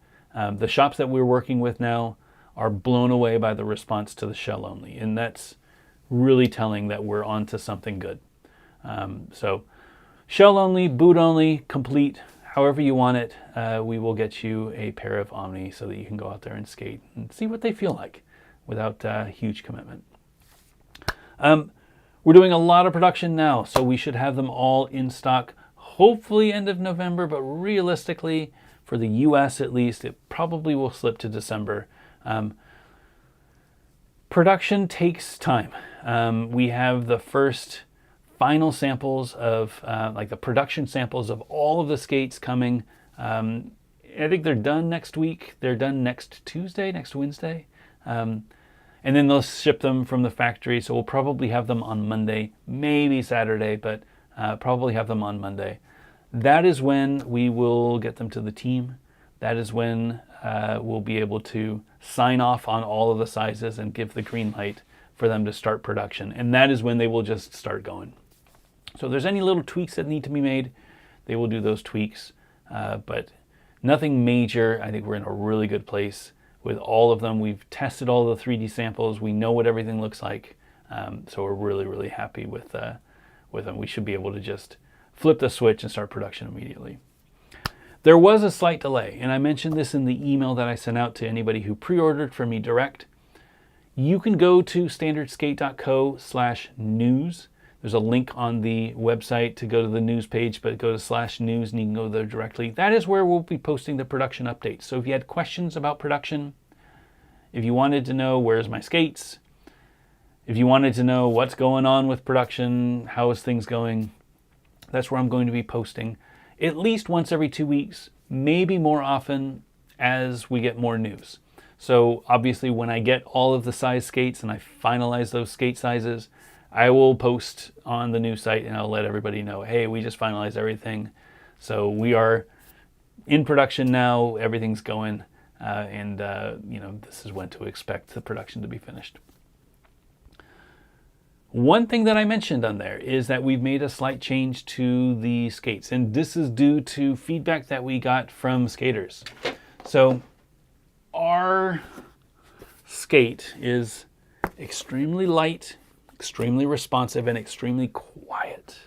The shops that we're working with now are blown away by the response to the shell only. And that's really telling that we're onto something good. So shell only, boot only, complete, however you want it, we will get you a pair of Omni so that you can go out there and skate and see what they feel like without huge commitment. We're doing a lot of production now, so we should have them all in stock, hopefully end of November, but realistically, for the US at least, it probably will slip to December. Production takes time. We have the first final samples of, the production samples of all of the skates coming. I think they're done next week. They're done next Tuesday, next Wednesday. And then they'll ship them from the factory. So we'll probably have them on Monday, maybe Saturday, but probably have them on Monday. That is when we will get them to the team. That is when we'll be able to sign off on all of the sizes and give the green light for them to start production. And that is when they will just start going. So if there's any little tweaks that need to be made, they will do those tweaks, but nothing major. I think we're in a really good place with all of them. We've tested all the 3D samples. We know what everything looks like, so we're really, really happy with them. We should be able to just flip the switch and start production immediately. There was a slight delay, and I mentioned this in the email that I sent out to anybody who pre-ordered from me direct. You can go to standardskate.co/news. There's a link on the website to go to the news page, but go to /news and you can go there directly. That is where we'll be posting the production updates. So if you had questions about production, if you wanted to know where's my skates, if you wanted to know what's going on with production, how is things going, that's where I'm going to be posting at least once every 2 weeks, maybe more often as we get more news. So obviously when I get all of the size skates and I finalize those skate sizes, I will post on the new site and I'll let everybody know, hey, we just finalized everything. So we are in production now, everything's going, and this is when to expect the production to be finished. One thing that I mentioned on there is that we've made a slight change to the skates, and this is due to feedback that we got from skaters. So our skate is extremely light, extremely responsive, and extremely quiet.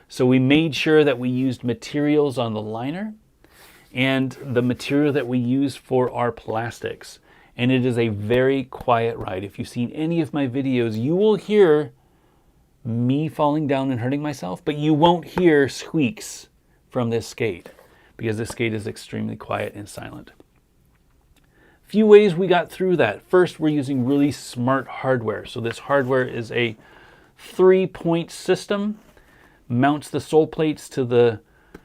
So we made sure that we used materials on the liner and the material that we use for our plastics. And it is a very quiet ride. If you've seen any of my videos, you will hear me falling down and hurting myself, but you won't hear squeaks from this skate because this skate is extremely quiet and silent. Few ways we got through that. First, we're using really smart hardware. So this hardware is a 3-point system, mounts the sole plates to the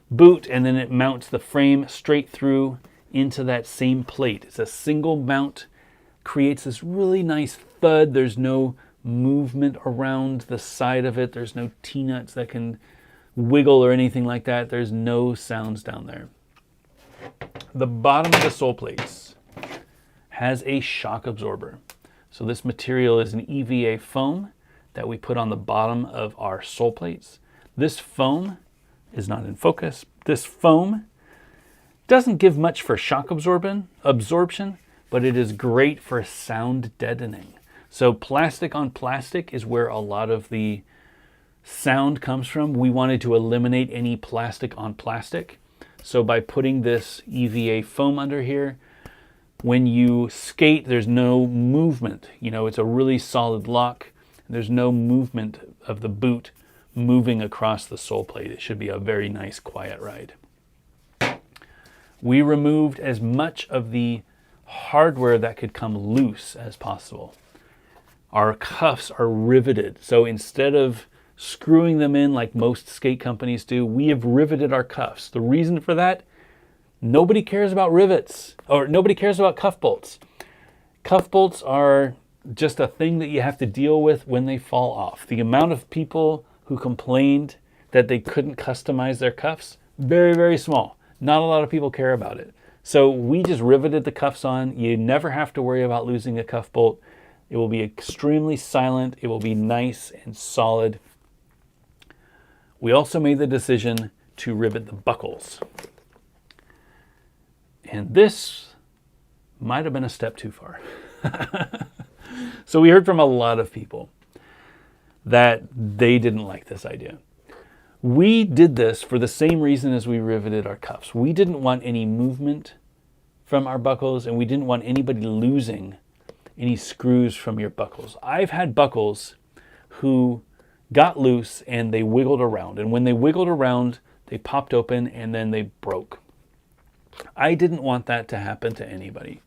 boot, and then it mounts the frame straight through into that same plate. It's a single mount, creates this really nice thud. There's no movement around the side of it. There's no T-nuts that can wiggle or anything like that. There's no sounds down there. The bottom of the sole plates has a shock absorber. So this material is an EVA foam that we put on the bottom of our sole plates. This foam is not in focus. This foam doesn't give much for shock absorption, but it is great for sound deadening. So plastic on plastic is where a lot of the sound comes from. We wanted to eliminate any plastic on plastic. So by putting this EVA foam under here, when you skate, there's no movement. It's a really solid lock. There's no movement of the boot moving across the sole plate. It should be a very nice, quiet ride. We removed as much of the hardware that could come loose as possible. Our cuffs are riveted. So instead of screwing them in like most skate companies do, we have riveted our cuffs. The reason for that, nobody cares about rivets, or nobody cares about cuff bolts. Cuff bolts are just a thing that you have to deal with when they fall off. The amount of people who complained that they couldn't customize their cuffs, very, very small. Not a lot of people care about it. So we just riveted the cuffs on. You never have to worry about losing a cuff bolt. It will be extremely silent. It will be nice and solid. We also made the decision to rivet the buckles. And this might have been a step too far. So we heard from a lot of people that they didn't like this idea. We did this for the same reason as we riveted our cuffs. We didn't want any movement from our buckles, and we didn't want anybody losing any screws from your buckles. I've had buckles who got loose and they wiggled around. And when they wiggled around, they popped open and then they broke. I didn't want that to happen to anybody.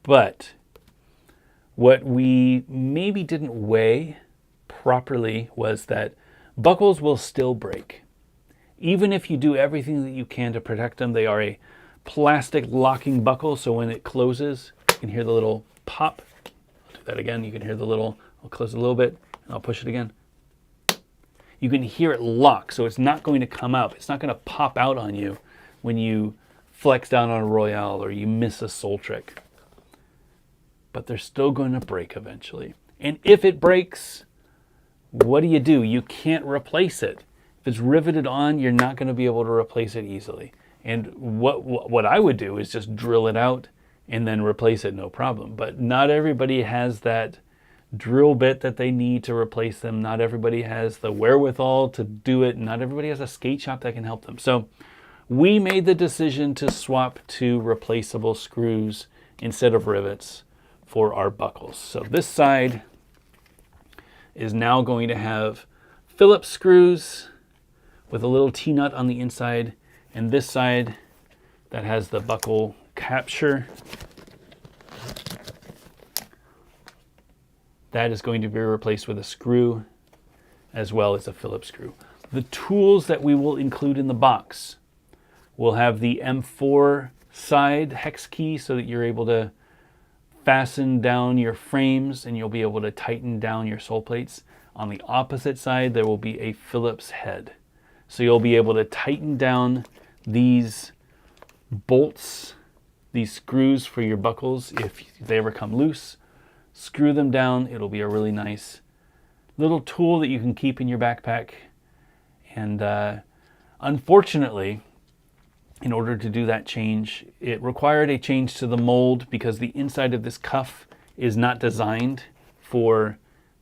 But what we maybe didn't weigh properly was that buckles will still break. Even if you do everything that you can to protect them, they are a plastic locking buckle, so when it closes, you can hear the little pop. I'll do that again. You can hear the little, I'll close it a little bit, and I'll push it again. You can hear it lock, so it's not going to come out. It's not going to pop out on you when you flex down on a Royale or you miss a sole trick. But they're still going to break eventually. And if it breaks, what do? You can't replace it. If it's riveted on, you're not going to be able to replace it easily. And what I would do is just drill it out and then replace it, no problem. But not everybody has that drill bit that they need to replace them. Not everybody has the wherewithal to do it. Not everybody has a skate shop that can help them. So we made the decision to swap to replaceable screws instead of rivets for our buckles. So this side is now going to have Phillips screws with a little T-nut on the inside, and this side that has the buckle capture, that is going to be replaced with a screw as well as a Phillips screw. The tools that we will include in the box will have the M4 side hex key so that you're able to fasten down your frames and you'll be able to tighten down your sole plates. On the opposite side, there will be a Phillips head. So you'll be able to tighten down these bolts, these screws for your buckles. If they ever come loose, screw them down. It'll be a really nice little tool that you can keep in your backpack. And unfortunately, in order to do that change, it required a change to the mold because the inside of this cuff is not designed for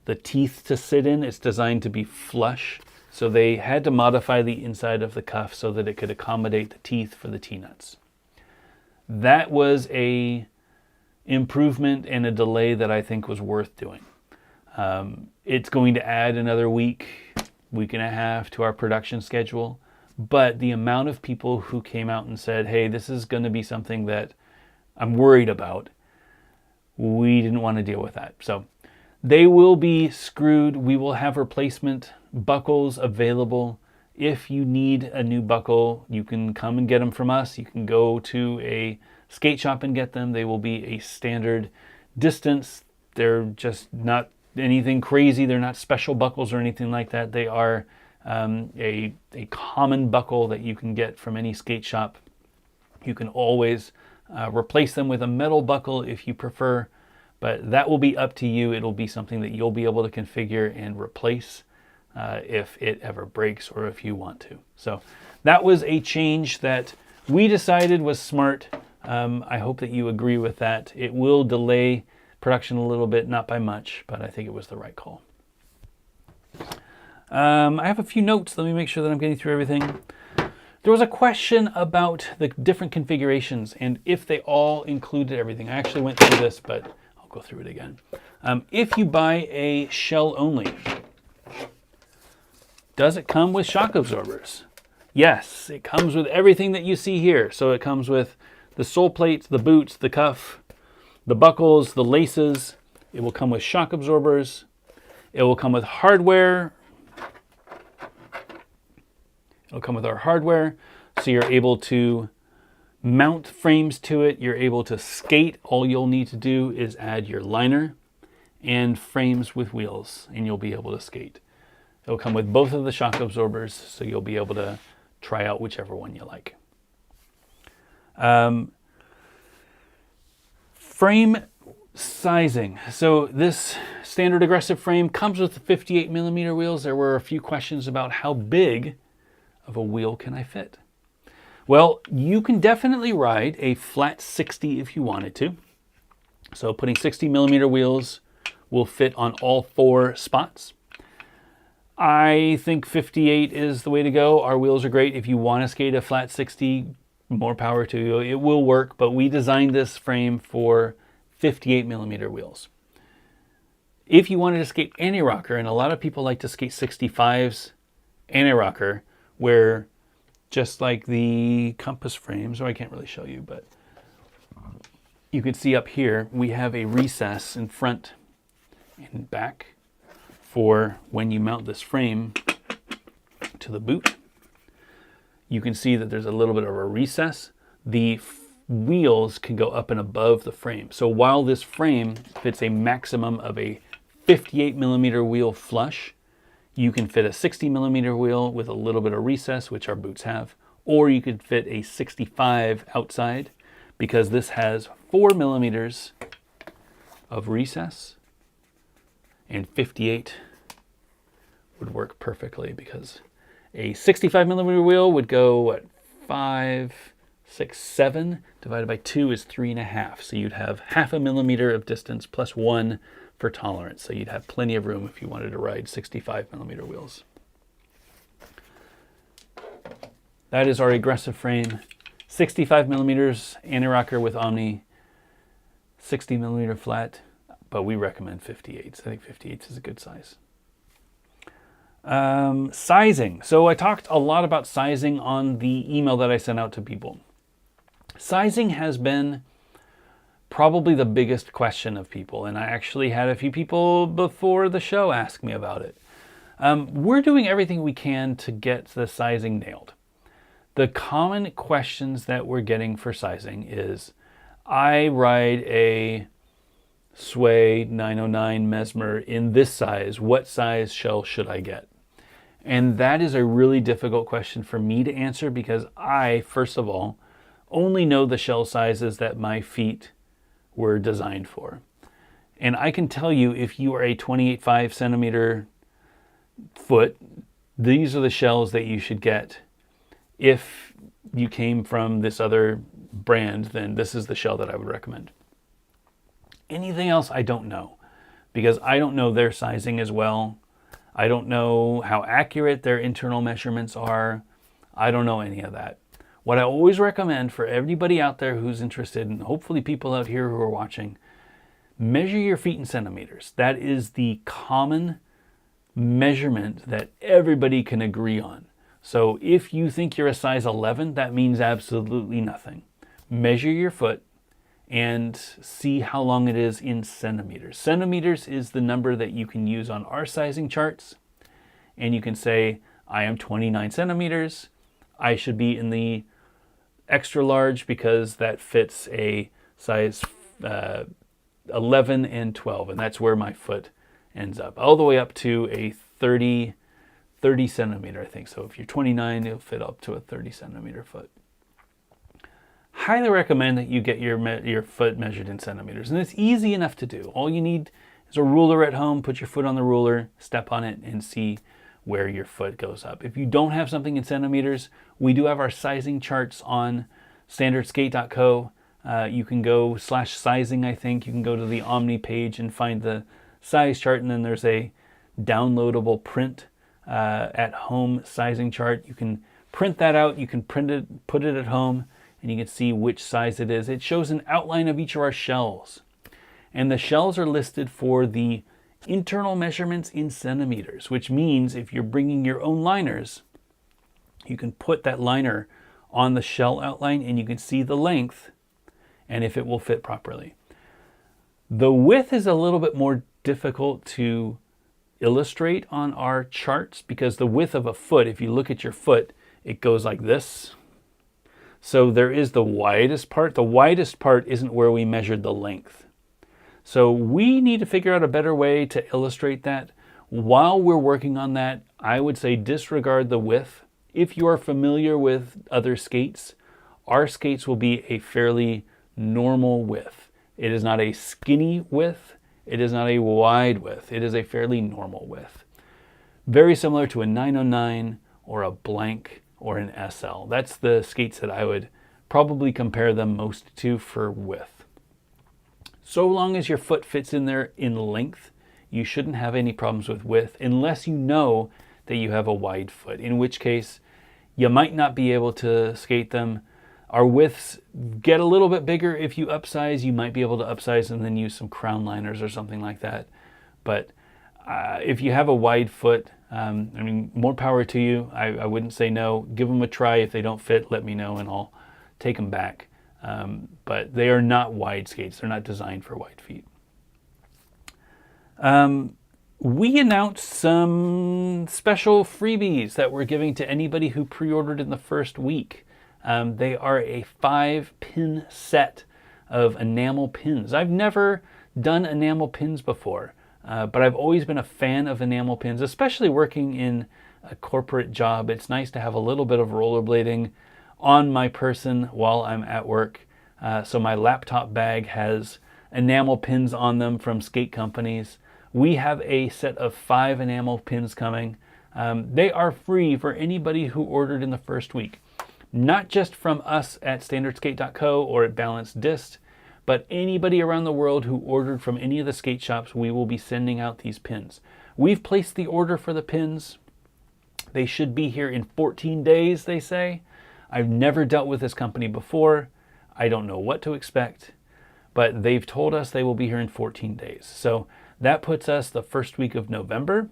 the teeth to sit in. It's designed to be flush. So they had to modify the inside of the cuff so that it could accommodate the teeth for the T-nuts. That was a improvement and a delay that I think was worth doing. It's going to add another week and a half to our production schedule. But the amount of people who came out and said, hey, this is going to be something that I'm worried about, we didn't want to deal with that. So they will be screwed. We will have replacement buckles available. If you need a new buckle, you can come and get them from us. You can go to a skate shop and get them. They will be a standard distance. They're just not anything crazy. They're not special buckles or anything like that. They are a common buckle that you can get from any skate shop. You can always replace them with a metal buckle if you prefer, but that will be up to you. It'll be something that you'll be able to configure and replace if it ever breaks or if you want to. So that was a change that we decided was smart. I hope that you agree with that. It will delay production a little bit, not by much, but I think it was the right call. I have a few notes. Let me make sure that I'm getting through everything. There was a question about the different configurations and if they all included everything. I actually went through this, but I'll go through it again. If you buy a shell only, does it come with shock absorbers? Yes, it comes with everything that you see here. So it comes with the sole plates, the boots, the cuff, the buckles, the laces. It will come with shock absorbers. It will come with hardware. It'll come with our hardware, so you're able to mount frames to it. You're able to skate. All you'll need to do is add your liner and frames with wheels, and you'll be able to skate. It'll come with both of the shock absorbers, so you'll be able to try out whichever one you like. Frame sizing. So this standard aggressive frame comes with 58 millimeter wheels. There were a few questions about how big of a wheel can I fit? Well, you can definitely ride a flat 60 if you wanted to. So putting 60 millimeter wheels will fit on all 4 spots. I think 58 is the way to go. Our wheels are great. If you want to skate a flat 60, more power to you. It will work, but we designed this frame for 58 millimeter wheels. If you wanted to skate anti-rocker, and a lot of people like to skate 65s anti-rocker, where just like the compass frames, or I can't really show you, but you can see up here, we have a recess in front and back for when you mount this frame to the boot. You can see that there's a little bit of a recess. The wheels can go up and above the frame. So while this frame fits a maximum of a 58 millimeter wheel flush, you can fit a 60 millimeter wheel with a little bit of recess, which our boots have, or you could fit a 65 outside because this has 4 millimeters of recess and 58 would work perfectly, because a 65 millimeter wheel would go, what, 5, 6, 7 divided by 2 is 3.5. So you'd have 0.5 millimeter of distance plus 1 for tolerance. So you'd have plenty of room if you wanted to ride 65 millimeter wheels. That is our aggressive frame. 65 millimeters anti-rocker with Omni, 60 millimeter flat, but we recommend 58s. I think 58s is a good size. Sizing. So I talked a lot about sizing on the email that I sent out to people. Sizing has been probably the biggest question of people, and I actually had a few people before the show ask me about it. We're doing everything we can to get the sizing nailed. The common questions that we're getting for sizing is, I ride a Sway 909 Mesmer in this size. What size shell should I get? And that is a really difficult question for me to answer, because I, first of all, only know the shell sizes that my feet were designed for. And I can tell you, if you are a 28.5 centimeter foot, these are the shells that you should get. If you came from this other brand, then this is the shell that I would recommend. Anything else, I don't know, because I don't know their sizing as well. I don't know how accurate their internal measurements are. I don't know any of that. What I always recommend for everybody out there who's interested, and hopefully people out here who are watching, measure your feet in centimeters. That is the common measurement that everybody can agree on. So if you think you're a size 11, that means absolutely nothing. Measure your foot and see how long it is in centimeters. Centimeters is the number that you can use on our sizing charts. And you can say, I am 29 centimeters. I should be in the extra large because that fits a size 11 and 12. And that's where my foot ends up. All the way up to a 30 centimeter, I think. So if you're 29, it'll fit up to a 30 centimeter foot. Highly recommend that you get your foot measured in centimeters. And it's easy enough to do. All you need is a ruler at home. Put your foot on the ruler, step on it, and see where your foot goes up. If you don't have something in centimeters, we do have our sizing charts on standardskate.co. You can go /sizing, I think. You can go to the Omni page and find the size chart, and then there's a downloadable print at home sizing chart. You can print that out. You can print it, put it at home, and you can see which size it is. It shows an outline of each of our shells. And the shells are listed for the internal measurements in centimeters, which means if you're bringing your own liners, you can put that liner on the shell outline and you can see the length and if it will fit properly. The width is a little bit more difficult to illustrate on our charts, because the width of a foot, if you look at your foot, it goes like this. So there is the widest part. The widest part isn't where we measured the length. So we need to figure out a better way to illustrate that. While we're working on that, I would say disregard the width. If you are familiar with other skates, our skates will be a fairly normal width. It is not a skinny width. It is not a wide width. It is a fairly normal width. Very similar to a 909 or a blank or an SL. That's the skates that I would probably compare them most to for width. So long as your foot fits in there in length, you shouldn't have any problems with width, unless you know that you have a wide foot, in which case you might not be able to skate them. Our widths get a little bit bigger if you upsize. You might be able to upsize and then use some crown liners or something like that. But if you have a wide foot, I mean, more power to you. I wouldn't say no. Give them a try. If they don't fit, let me know and I'll take them back. But they are not wide skates. They're not designed for wide feet. We announced some special freebies that we're giving to anybody who pre-ordered in the first week. They are a 5-pin set of enamel pins. I've never done enamel pins before, but I've always been a fan of enamel pins, especially working in a corporate job. It's nice to have a little bit of rollerblading on my person while I'm at work. So my laptop bag has enamel pins on them from skate companies. We have a set of 5 enamel pins coming. They are free for anybody who ordered in the first week. Not just from us at StandardSkate.co or at Balanced Disc, but anybody around the world who ordered from any of the skate shops, we will be sending out these pins. We've placed the order for the pins. They should be here in 14 days, they say. I've never dealt with this company before. I don't know what to expect, but they've told us they will be here in 14 days. So that puts us the first week of November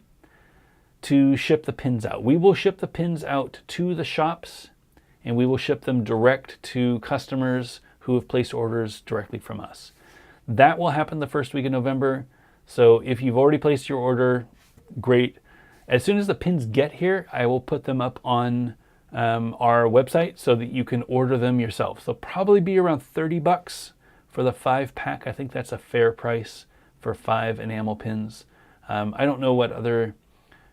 to ship the pins out. We will ship the pins out to the shops, and we will ship them direct to customers who have placed orders directly from us. That will happen the first week of November. So if you've already placed your order, great. As soon as the pins get here, I will put them up on our website so that you can order them yourself. They'll probably be around $30 for the 5-pack. I think that's a fair price for 5 enamel pins. I don't know what other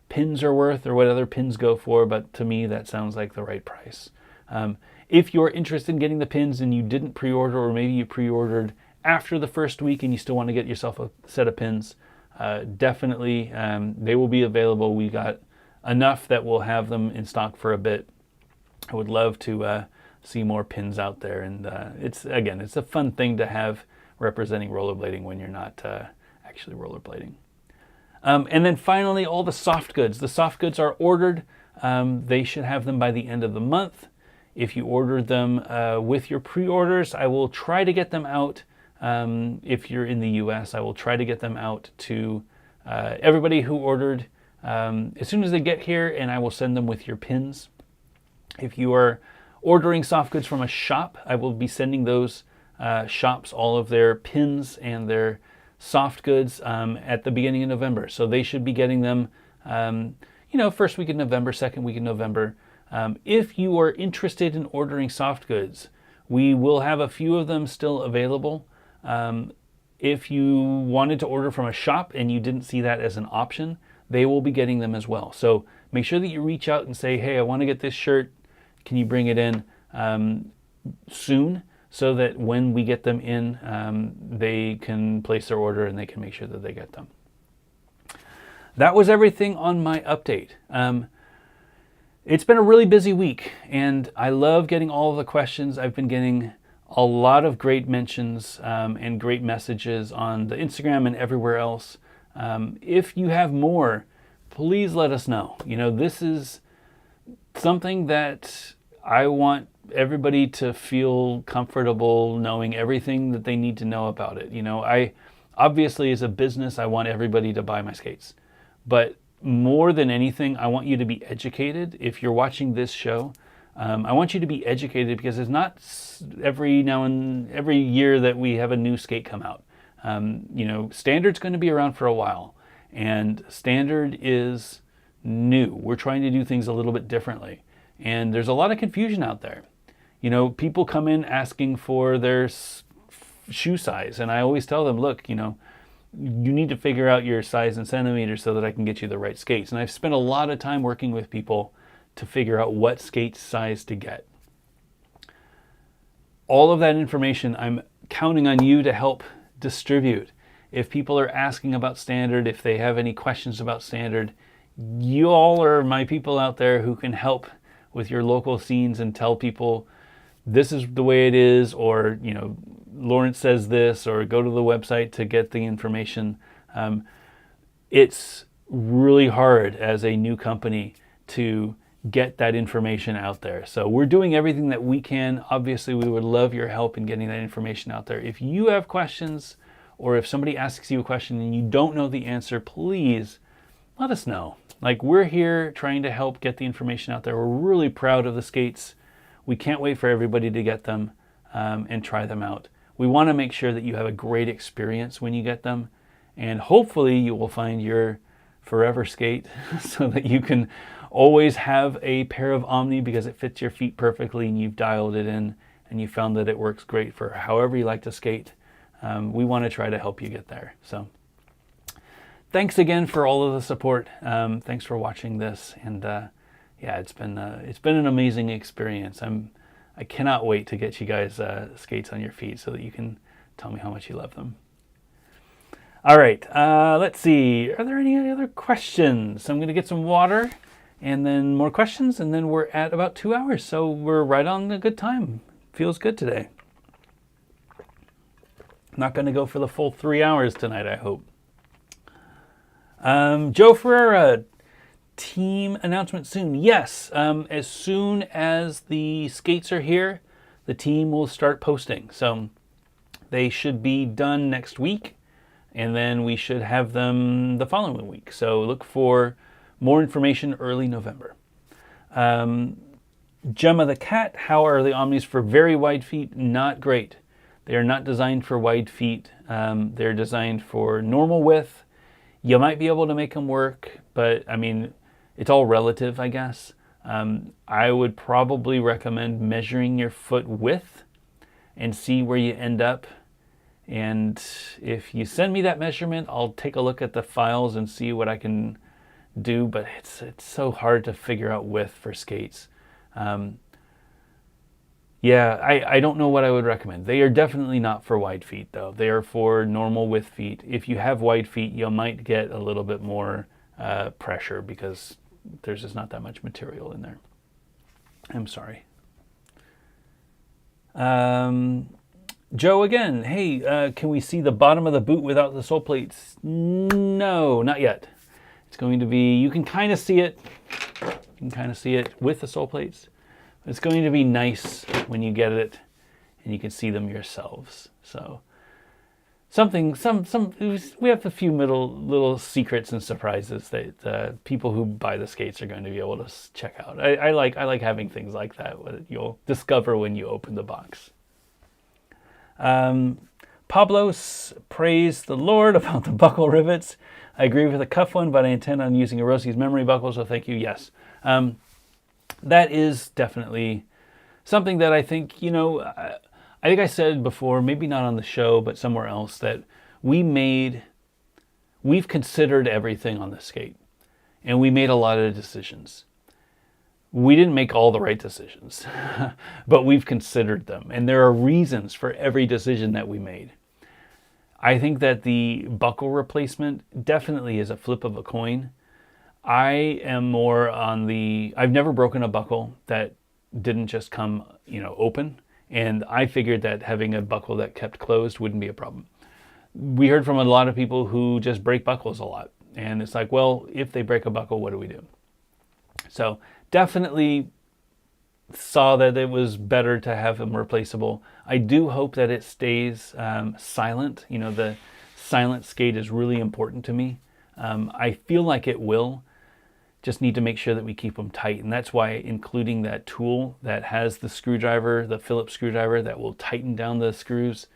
pins are worth or what other pins go for, but to me that sounds like the right price. If you're interested in getting the pins and you didn't pre-order, or maybe you pre-ordered after the first week and you still want to get yourself a set of pins, definitely they will be available. We got enough that we'll have them in stock for a bit. I would love to see more pins out there, and it's a fun thing to have representing rollerblading when you're not actually rollerblading. And then finally, all the soft goods. The soft goods are ordered. They should have them by the end of the month. If you ordered them with your pre-orders, I will try to get them out. If you're in the US, I will try to get them out to everybody who ordered as soon as they get here, and I will send them with your pins. If you are ordering soft goods from a shop, I will be sending those shops all of their pins and their soft goods at the beginning of November. So they should be getting them, first week of November, second week of November. If you are interested in ordering soft goods, we will have a few of them still available. If you wanted to order from a shop and you didn't see that as an option, they will be getting them as well. So make sure that you reach out and say, hey, I want to get this shirt. Can you bring it in soon, so that when we get them in, they can place their order and they can make sure that they get them. That was everything on my update. It's been a really busy week, and I love getting all of the questions. I've been getting a lot of great mentions and great messages on the Instagram and everywhere else. If you have more, please let us know. This is something that I want everybody to feel comfortable knowing everything that they need to know about it. I obviously, as a business, I want everybody to buy my skates, but more than anything, I want you to be educated. If you're watching this show, I want you to be educated, because it's not every year that we have a new skate come out. Standard's going to be around for a while, and Standard is new. We're trying to do things a little bit differently, and there's a lot of confusion out there. People come in asking for their shoe size, and I always tell them, look, you need to figure out your size in centimeters so that I can get you the right skates. And I've spent a lot of time working with people to figure out what skate size to get. All of that information I'm counting on you to help distribute. If people are asking about Standard, if they have any questions about Standard, you all are my people out there who can help with your local scenes and tell people this is the way it is, or Lawrence says this, or go to the website to get the information. It's really hard as a new company to get that information out there. So we're doing everything that we can. Obviously, we would love your help in getting that information out there. If you have questions, or if somebody asks you a question and you don't know the answer, please let us know. We're here trying to help get the information out there. We're really proud of the skates. We can't wait for everybody to get them and try them out. We want to make sure that you have a great experience when you get them, and hopefully you will find your forever skate so that you can always have a pair of Omni, because it fits your feet perfectly and you've dialed it in and you found that it works great for however you like to skate. We want to try to help you get there. So thanks again for all of the support. Thanks for watching this, and it's been an amazing experience. I cannot wait to get you guys skates on your feet so that you can tell me how much you love them. All right, let's see. Are there any other questions? I'm going to get some water, and then more questions, and then we're at about 2 hours. So we're right on a good time. Feels good today. Not going to go for the full 3 hours tonight, I hope. Joe Ferreira, team announcement soon. Yes, as soon as the skates are here, the team will start posting. So they should be done next week, and then we should have them the following week. So look for more information early November. Gemma the Cat, how are the Omnis for very wide feet? Not great. They are not designed for wide feet. They're designed for normal width. You might be able to make them work, but I mean, it's all relative, I guess. I would probably recommend measuring your foot width and see where you end up. And if you send me that measurement, I'll take a look at the files and see what I can do, but it's so hard to figure out width for skates. Yeah, I don't know what I would recommend. They are definitely not for wide feet, though. They are for normal width feet. If you have wide feet, you might get a little bit more pressure because there's just not that much material in there. I'm sorry. Joe again. Hey, can we see the bottom of the boot without the sole plates? No, not yet. It's going to be, you can kind of see it. You can kind of see it with the sole plates. It's going to be nice when you get it and you can see them yourselves. So we have a few little secrets and surprises that people who buy the skates are going to be able to check out. I like having things like that you'll discover when you open the box. Pablos praised the Lord about the buckle rivets. I agree with the cuff one, but I intend on using a Rosie's memory buckle, so thank you. Yes. That is definitely something that I think, I think I said before, maybe not on the show, but somewhere else, that we've considered everything on the skate, and we made a lot of decisions. We didn't make all the right decisions, but we've considered them, and there are reasons for every decision that we made. I think that the buckle replacement definitely is a flip of a coin. I am more on I've never broken a buckle that didn't just come, open. And I figured that having a buckle that kept closed wouldn't be a problem. We heard from a lot of people who just break buckles a lot. And it's like, well, if they break a buckle, what do we do? So definitely saw that it was better to have them replaceable. I do hope that it stays silent. The silent skate is really important to me. I feel like it will. Just need to make sure that we keep them tight. And that's why including that tool that has the screwdriver, the Phillips screwdriver that will tighten down the screws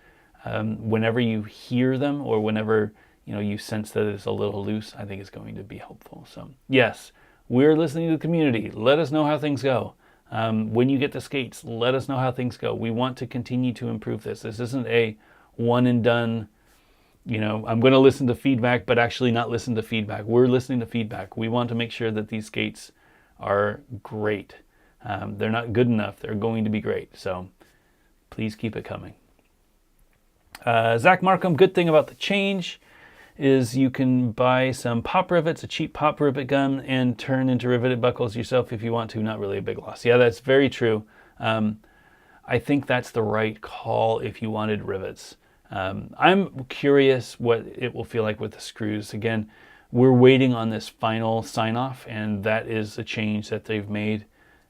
whenever you hear them or whenever you sense that it's a little loose, I think it's going to be helpful. So yes, we're listening to the community. Let us know how things go. When you get the skates, let us know how things go. We want to continue to improve this. This isn't a one and done, I'm going to listen to feedback, but actually not listen to feedback. We're listening to feedback. We want to make sure that these skates are great. They're not good enough. They're going to be great. So please keep it coming. Zach Markham, good thing about the change is you can buy some pop rivets, a cheap pop rivet gun, and turn into riveted buckles yourself if you want to. Not really a big loss. Yeah, that's very true. I think that's the right call if you wanted rivets. I'm curious what it will feel like with the screws. Again, we're waiting on this final sign-off, and that is a change that they've made,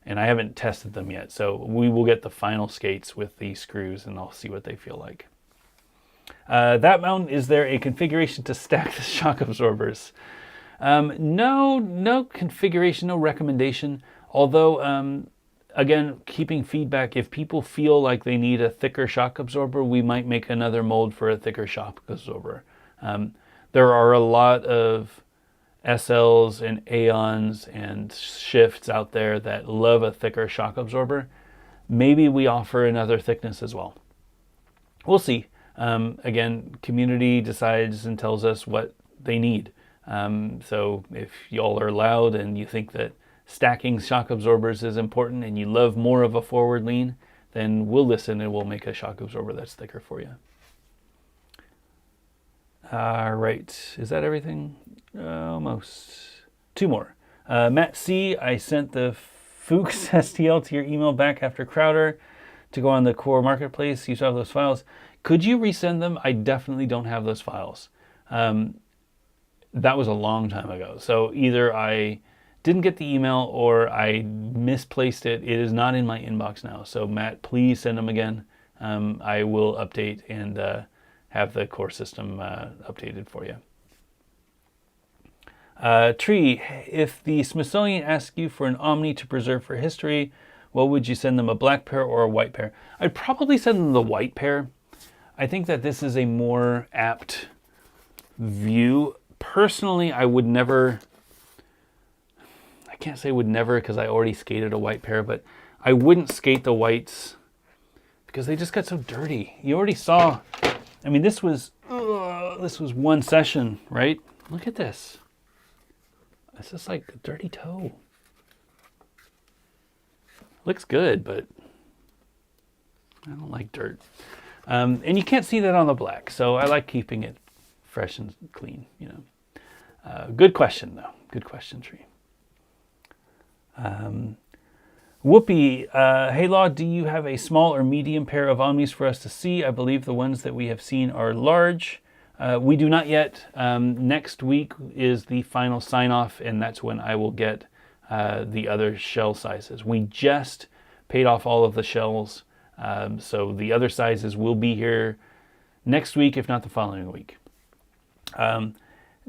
and I haven't tested them yet. So we will get the final skates with the screws, and I'll see what they feel like. That mountain, is there a configuration to stack the shock absorbers? No configuration, no recommendation. Although, again, keeping feedback, if people feel like they need a thicker shock absorber, we might make another mold for a thicker shock absorber. There are a lot of SLs and Aeons and Shifts out there that love a thicker shock absorber. Maybe we offer another thickness as well. We'll see. Again, community decides and tells us what they need. So if y'all are loud and you think that stacking shock absorbers is important and you love more of a forward lean, then we'll listen and we'll make a shock absorber that's thicker for you. All right, is that everything? Almost. Two more. Matt C, I sent the Fuchs STL to your email back after Crowder to go on the core marketplace. You still have those files. Could you resend them? I definitely don't have those files. That was a long time ago. So either I didn't get the email or I misplaced it. It is not in my inbox now. So Matt, please send them again. I will update and have the core system updated for you. Tree, if the Smithsonian asks you for an Omni to preserve for history, what would you send them, a black pair or a white pair? I'd probably send them the white pair. I think that this is a more apt view. Personally, I would never, I can't say would never because I already skated a white pair, but I wouldn't skate the whites because they just got so dirty. You already saw, I mean, this was one session, right? Look at this. It's just like a dirty toe. Looks good, but I don't like dirt. And you can't see that on the black, so I like keeping it fresh and clean, you know. Good question, though. Good question, Tree. Whoopi, hey Law, do you have a small or medium pair of Omnis for us to see? I believe the ones that we have seen are large. We do not yet. Next week is the final sign-off, and that's when I will get the other shell sizes. We just paid off all of the shells, so the other sizes will be here next week, if not the following week.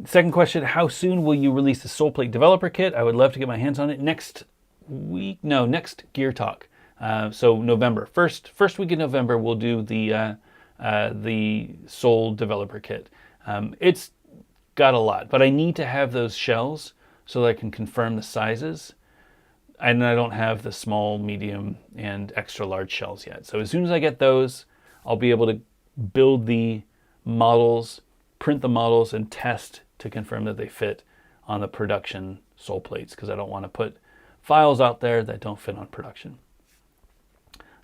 Second question, how soon will you release the Soul Plate Developer Kit? I would love to get my hands on it next week. No, next Gear Talk. So November. First week in November, we'll do the Soul Developer Kit. It's got a lot, but I need to have those shells so that I can confirm the sizes. And I don't have the small, medium, and extra large shells yet. So as soon as I get those, I'll be able to build the models, print the models, and test to confirm that they fit on the production Soul Plates, because I don't want to put files out there that don't fit on production.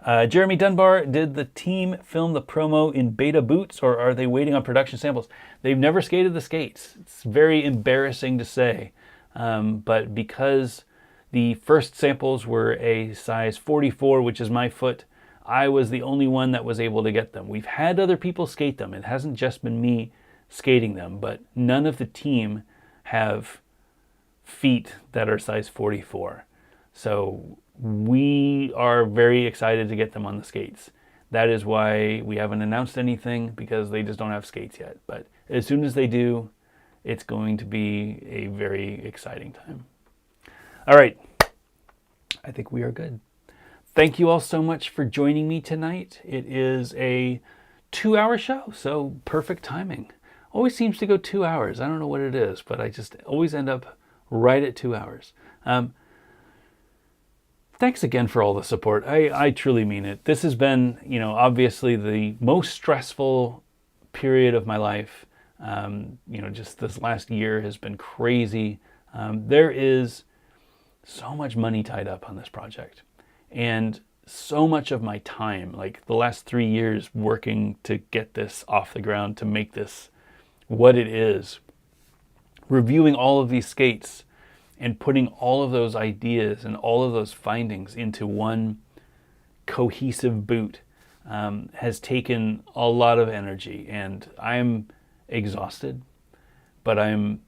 Jeremy Dunbar, did the team film the promo in beta boots, or are they waiting on production samples? They've never skated the skates. It's very embarrassing to say, but because the first samples were a size 44, which is my foot, I was the only one that was able to get them. We've had other people skate them. It hasn't just been me skating them, but none of the team have feet that are size 44. So we are very excited to get them on the skates. That is why we haven't announced anything, because they just don't have skates yet. But as soon as they do, it's going to be a very exciting time. All right, I think we are good. Thank you all so much for joining me tonight. It is a 2-hour show, so perfect timing. Always seems to go 2 hours. I don't know what it is, but I just always end up right at 2 hours. Thanks again for all the support. I truly mean it. This has been, you know, obviously the most stressful period of my life. You know, just this last year has been crazy. There is so much money tied up on this project, and so much of my time, like the last 3 years working to get this off the ground, to make this what it is, reviewing all of these skates and putting all of those ideas and all of those findings into one cohesive boot has taken a lot of energy, and I'm exhausted, but I'm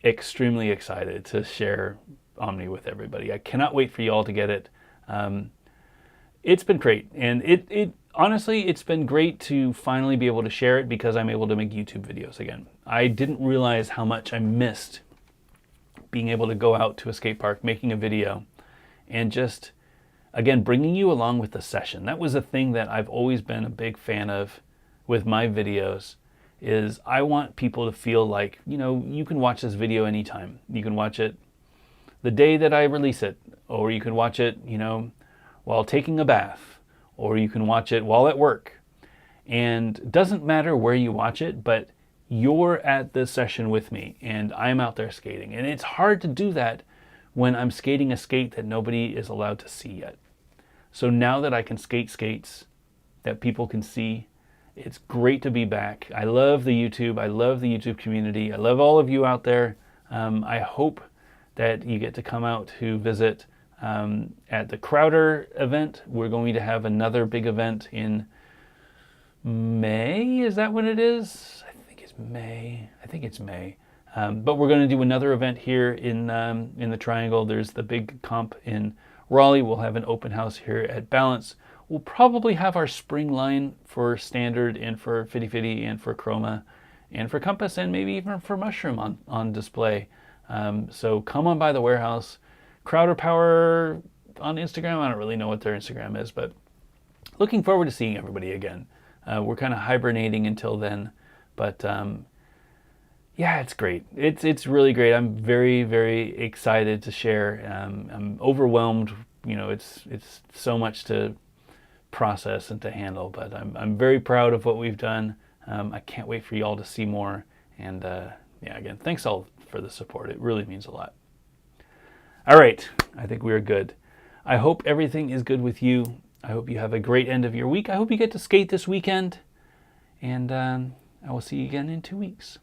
extremely excited to share Omni with everybody. I cannot wait for you all to get it. It's been great, and it honestly, it's been great to finally be able to share it, because I'm able to make YouTube videos again. I didn't realize how much I missed being able to go out to a skate park, making a video, and just, again, bringing you along with the session. That was a thing that I've always been a big fan of with my videos, is I want people to feel like, you know, you can watch this video anytime. You can watch it the day that I release it, or you can watch it, you know, while taking a bath, or you can watch it while at work. And it doesn't matter where you watch it, but you're at this session with me, and I'm out there skating. And it's hard to do that when I'm skating a skate that nobody is allowed to see yet. So now that I can skate skates that people can see, it's great to be back. I love the YouTube. I love the YouTube community. I love all of you out there. I hope that you get to come out to visit at the Crowder event. We're going to have another big event in May. Is that when it is? I think it's May. But we're going to do another event here in the Triangle. There's the big comp in Raleigh. We'll have an open house here at Balance. We'll probably have our spring line for Standard and for Fitty Fitty and for Chroma and for Compass and maybe even for Mushroom on display. So come on by the warehouse. Crowder Power on Instagram. I don't really know what their Instagram is, but looking forward to seeing everybody again. We're kind of hibernating until then, but yeah, it's great. It's really great. I'm very, very excited to share. I'm overwhelmed. You know, it's so much to process and to handle, but I'm very proud of what we've done. I can't wait for you all to see more. And yeah, again, thanks all for the support. It really means a lot. All right, I think we are good. I hope everything is good with you. I hope you have a great end of your week. I hope you get to skate this weekend. And I will see you again in 2 weeks.